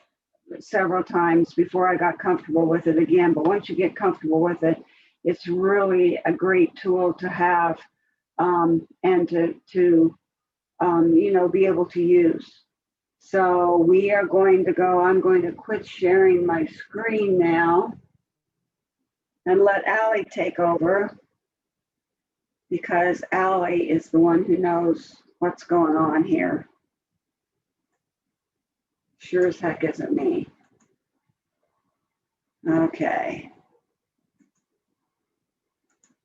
Speaker 2: several times before I got comfortable with it again. But once you get comfortable with it, it's really a great tool to have and to be able to use. So we are going to go, I'm going to quit sharing my screen now and let Allie take over, because Allie is the one who knows what's going on here. Sure as heck isn't me. Okay.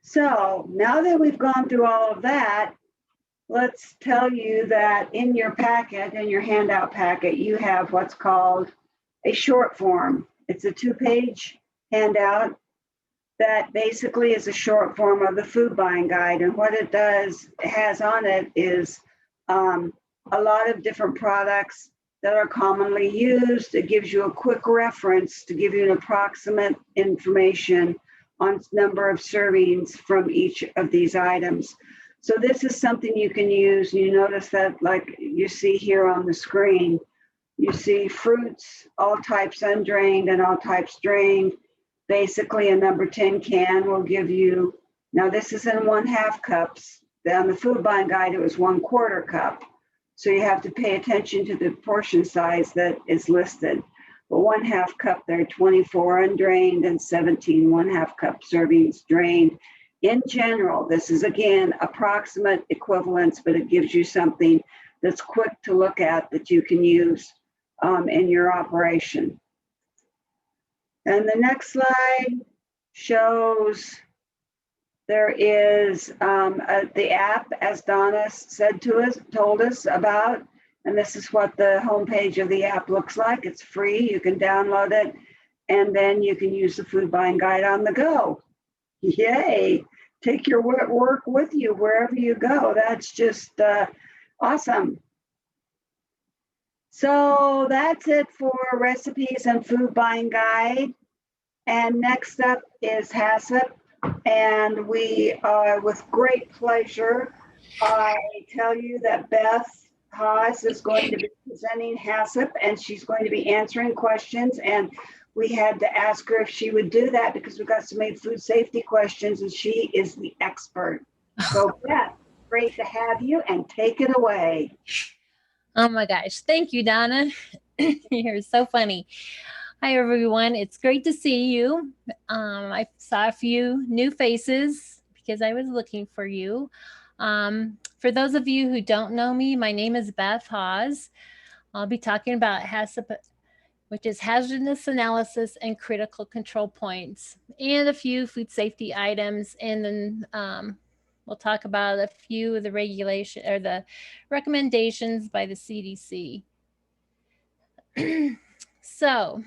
Speaker 2: So now that we've gone through all of that, let's tell you that in your packet, in your handout packet, you have what's called a short form. It's a 2-page handout that basically is a short form of the food buying guide. And what it has on it is a lot of different products that are commonly used. It gives you a quick reference to give you an approximate information on number of servings from each of these items. So this is something you can use. You notice that, like you see here on the screen, you see fruits, all types undrained and all types drained. Basically, a number 10 can will give you, now this is in 1/2 cups. On the food buying guide, it was 1/4 cup. So you have to pay attention to the portion size that is listed. But 1/2 cup, there are 24 undrained and 17 1/2 cup servings drained. In general, this is again approximate equivalence, but it gives you something that's quick to look at that you can use in your operation. And the next slide shows there is the app, as Donna told us about, and this is what the homepage of the app looks like. It's free, you can download it, and then you can use the food buying guide on the go. Yay, take your work with you wherever you go. That's just awesome. So that's it for recipes and food buying guide. And next up is HACCP. And we, with great pleasure, I tell you that Beth Haas is going to be presenting HACCP, and she's going to be answering questions. And we had to ask her if she would do that because we got so many food safety questions, and she is the expert. So Beth, great to have you, and take it away.
Speaker 4: Oh my gosh. Thank you, Donna. You're so funny. Hi, everyone. It's great to see you. I saw a few new faces because I was looking for you. For those of you who don't know me, my name is Beth Hawes. I'll be talking about HACCP, which is hazardous analysis and critical control points, and a few food safety items. And then we'll talk about a few of the regulation or the recommendations by the CDC. So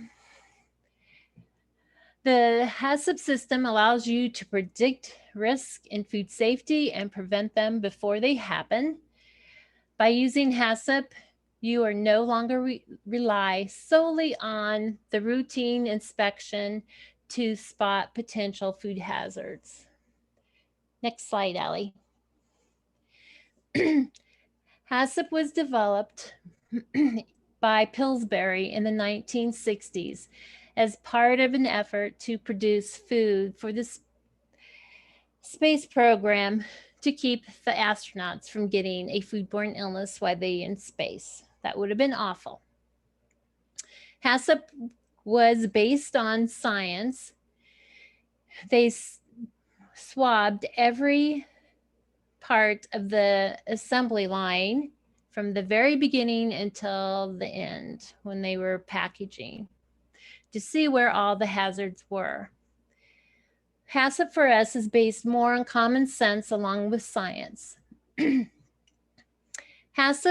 Speaker 4: the HACCP system allows you to predict risk in food safety and prevent them before they happen. By using HACCP, you are no longer rely solely on the routine inspection to spot potential food hazards. Next slide, Allie. HACCP was developed by Pillsbury in the 1960s as part of an effort to produce food for the space program to keep the astronauts from getting a foodborne illness while they in space. That would have been awful. HACCP was based on science. They swabbed every part of the assembly line from the very beginning until the end when they were packaging to see where all the hazards were. HACCP for us is based more on common sense along with science. HACCP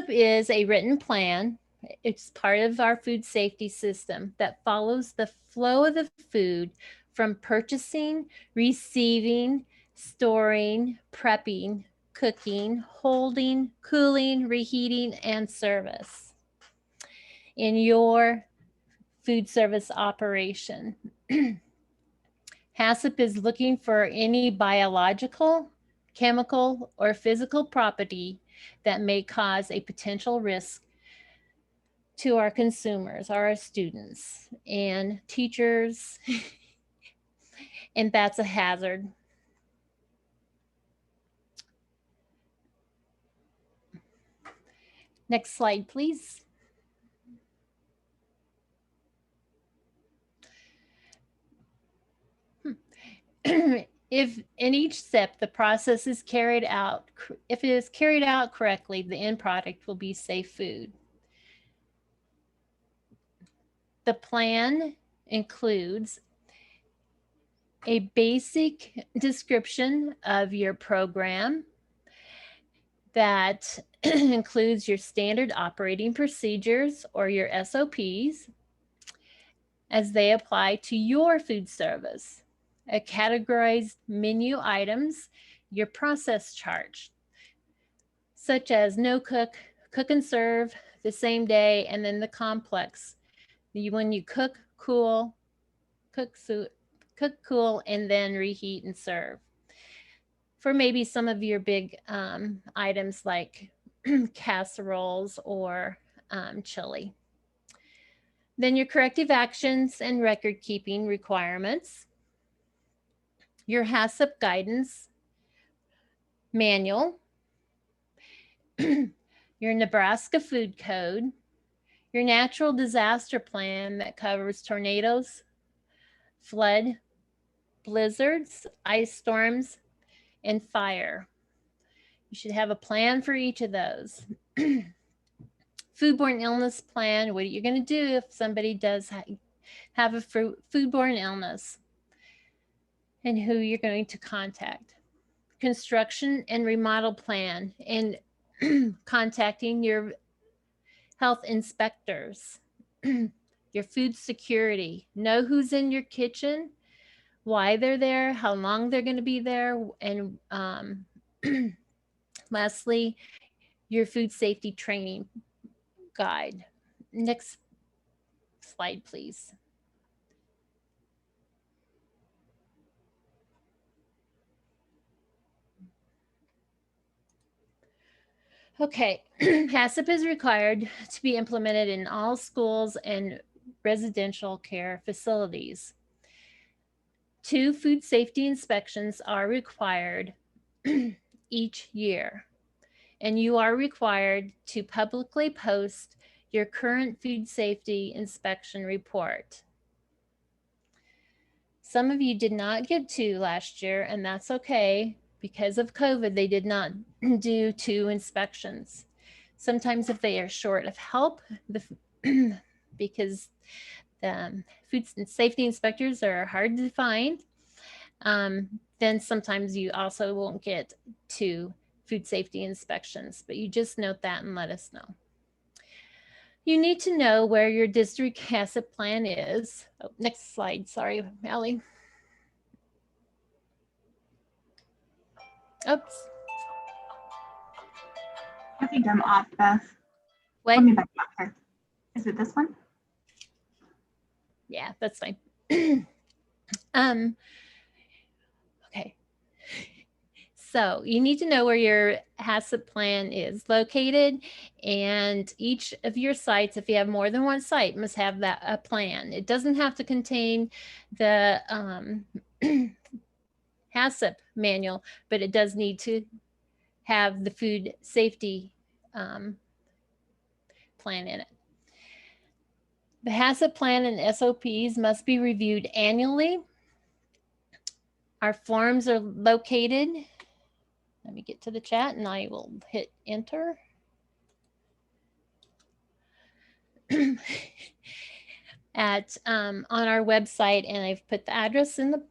Speaker 4: is a written plan. It's part of our food safety system that follows the flow of the food from purchasing, receiving, storing, prepping, cooking, holding, cooling, reheating, and service in your food service operation. HACCP is looking for any biological, chemical, or physical property that may cause a potential risk to our consumers, our students, and teachers, and that's a hazard. Next slide, please. If in each step the process is carried out, if it is carried out correctly, the end product will be safe food. The plan includes a basic description of your program that includes your standard operating procedures or your SOPs as they apply to your food service, a categorized menu items, your process chart, such as no cook, cook and serve the same day, and then the complex. When you cook, cool, cook, cool, and then reheat and serve. For maybe some of your big items like casseroles or chili. Then your corrective actions and record keeping requirements, your HACCP guidance manual, your Nebraska food code, your natural disaster plan that covers tornadoes, flood, blizzards, ice storms, and fire. You should have a plan for each of those. Foodborne illness plan, what are you going to do if somebody does have a foodborne illness and who you're going to contact. Construction and remodel plan and contacting your health inspectors. Your food security, know who's in your kitchen, why they're there, how long they're going to be there, and lastly, your food safety training guide. Next slide, please. Okay, HACCP is required to be implemented in all schools and residential care facilities. 2 food safety inspections are required each year, and you are required to publicly post your current food safety inspection report. Some of you did not get 2 last year, and that's okay. Because of COVID, they did not do 2 inspections. Sometimes if they are short of help, because the food safety inspectors are hard to find, then sometimes you also won't get 2 food safety inspections, but you just note that and let us know. You need to know where your district HACCP plan is. Oh, next slide, sorry, Allie. Oops.
Speaker 5: I think I'm off, Beth.
Speaker 4: What?
Speaker 5: Let me back up here. Is it this one?
Speaker 4: Yeah, that's fine. Okay. So you need to know where your HACCP plan is located, and each of your sites, if you have more than one site, must have that a plan. It doesn't have to contain the HACCP manual, but it does need to have the food safety plan in it. The HACCP plan and SOPs must be reviewed annually. Our forms are located. Let me get to the chat and I will hit enter. On our website, and I've put the address in the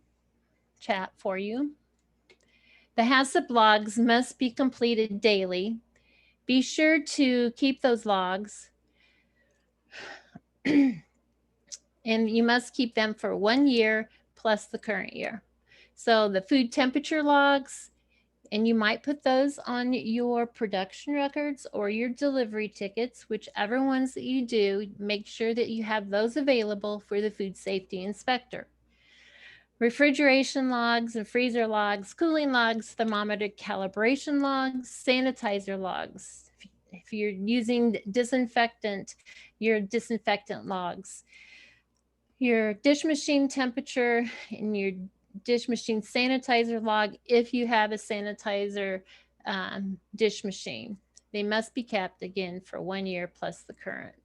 Speaker 4: chat for you. The HACCP logs must be completed daily. Be sure to keep those logs. And you must keep them for 1 year plus the current year. So the food temperature logs, and you might put those on your production records or your delivery tickets, whichever ones that you do, make sure that you have those available for the food safety inspector. Refrigeration logs and freezer logs, cooling logs, thermometer calibration logs, sanitizer logs. If you're using disinfectant, your disinfectant logs. Your dish machine temperature and your dish machine sanitizer log, if you have a sanitizer dish machine. They must be kept again for 1 year plus the current.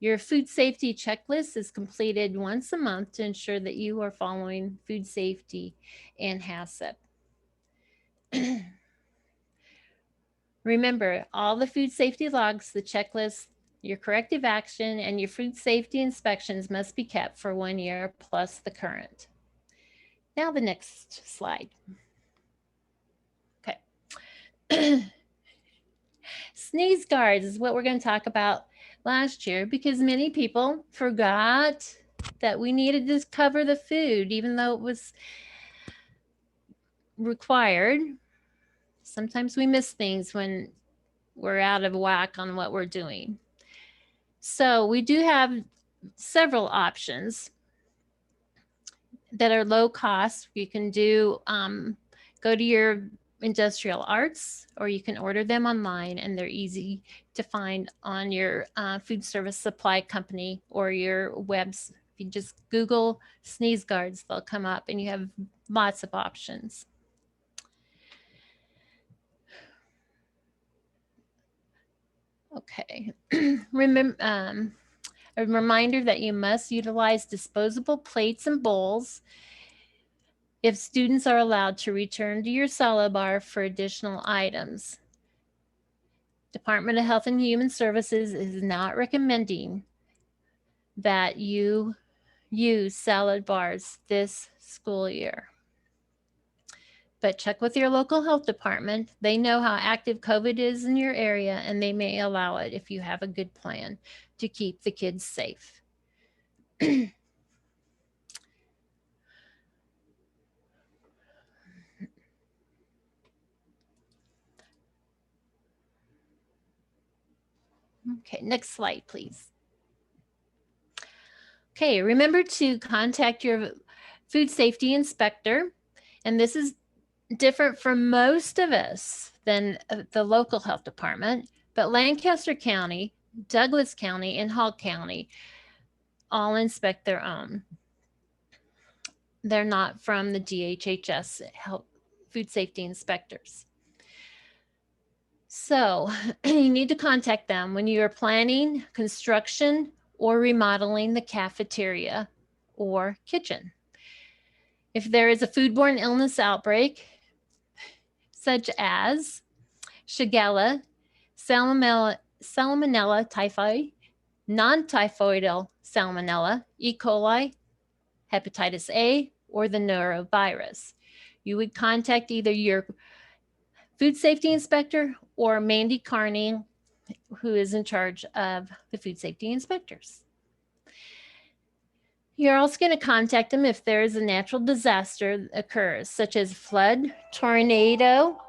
Speaker 4: Your food safety checklist is completed once a month to ensure that you are following food safety and HACCP. Remember, all the food safety logs, the checklist, your corrective action, and your food safety inspections must be kept for 1 year plus the current. Now the next slide. Okay. Sneeze guards is what we're going to talk about last year, because many people forgot that we needed to cover the food, even though it was required. Sometimes we miss things when we're out of whack on what we're doing. So we do have several options that are low cost. You can do, go to your industrial arts, or you can order them online, and they're easy to find on your food service supply company or your webs. If you just Google sneeze guards, they'll come up, and you have lots of options. Okay. Remember, a reminder that you must utilize disposable plates and bowls if students are allowed to return to your silo bar for additional items. Department of Health and Human Services is not recommending that you use salad bars this school year. But check with your local health department. They know how active COVID is in your area, and they may allow it if you have a good plan to keep the kids safe. Okay, next slide, please. Okay, remember to contact your food safety inspector. And this is different for most of us than the local health department, but Lancaster County, Douglas County, and Hall County all inspect their own. They're not from the DHHS health, food safety inspectors. So you need to contact them when you are planning construction or remodeling the cafeteria or kitchen. If there is a foodborne illness outbreak, such as Shigella, Salmonella typhi, non-typhoidal Salmonella, E. coli, hepatitis A, or the norovirus, you would contact either your food safety inspector or Mandy Carney, who is in charge of the food safety inspectors. You're also going to contact them if there is a natural disaster that occurs, such as flood, tornado,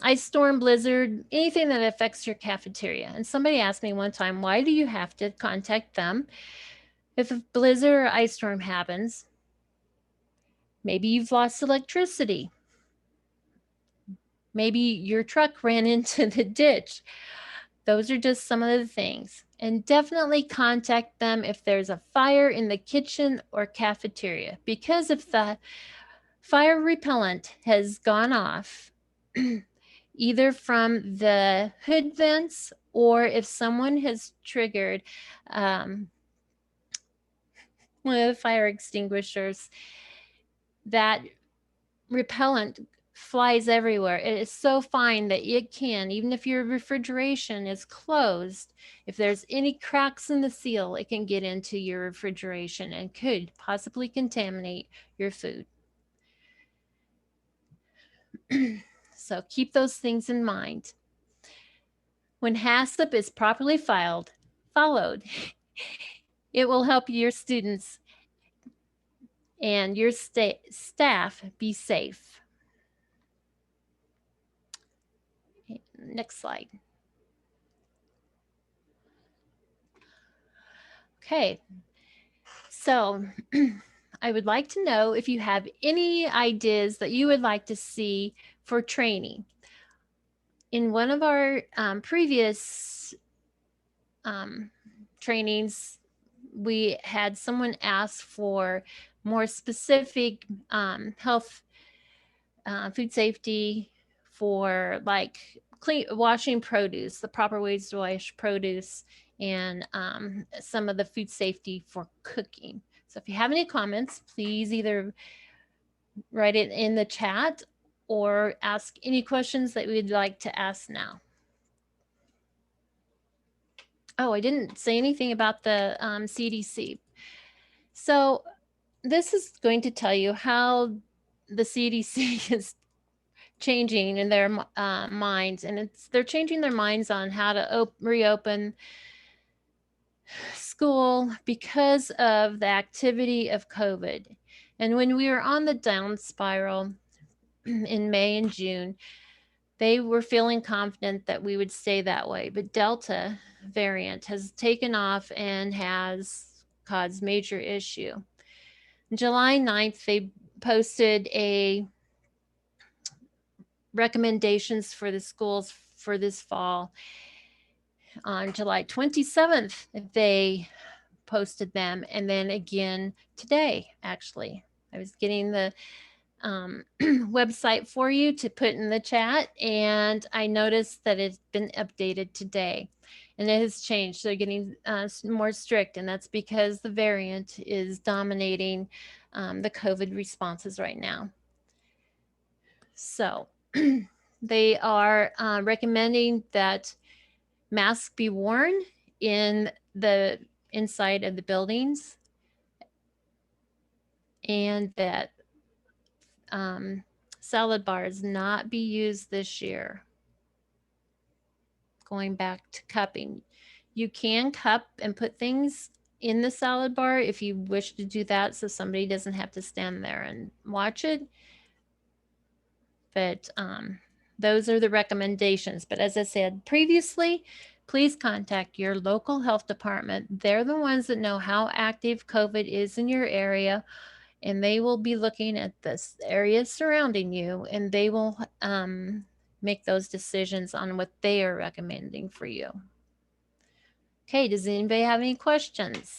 Speaker 4: ice storm, blizzard, anything that affects your cafeteria. And somebody asked me one time, why do you have to contact them if a blizzard or ice storm happens? Maybe you've lost electricity. Maybe your truck ran into the ditch. Those are just some of the things. And definitely contact them if there's a fire in the kitchen or cafeteria, because if the fire repellent has gone off, either from the hood vents or if someone has triggered one of the fire extinguishers, that repellent flies everywhere. It is so fine that it can, even if your refrigeration is closed, if there's any cracks in the seal, it can get into your refrigeration and could possibly contaminate your food. So keep those things in mind. When HACCP is properly followed, it will help your students and your staff be safe. Next slide. Okay, so I would like to know if you have any ideas that you would like to see for training. In one of our previous trainings, we had someone ask for more specific health, food safety for like washing produce, the proper ways to wash produce, and some of the food safety for cooking. So if you have any comments, please either write it in the chat or ask any questions that we'd like to ask now. Oh, I didn't say anything about the CDC. So this is going to tell you how the CDC is changing in their minds, and they're changing their minds on how to reopen school because of the activity of COVID. And when we were on the down spiral in May and June, they were feeling confident that we would stay that way. But Delta variant has taken off and has caused major issue. On July 9th, they posted a recommendations for the schools for this fall. On July 27th, they posted them. And then again today, actually, I was getting the website for you to put in the chat, and I noticed that it's been updated today and it has changed. They're getting more strict, and that's because the variant is dominating the COVID responses right now. So they are recommending that masks be worn in the inside of the buildings, and that salad bars not be used this year. Going back to cupping. You can cup and put things in the salad bar if you wish to do that, so somebody doesn't have to stand there and watch it. But Those are the recommendations. But as I said previously, please contact your local health department. They're the ones that know how active COVID is in your area, and they will be looking at this area surrounding you, and they will make those decisions on what they are recommending for you. Okay, does anybody have any questions?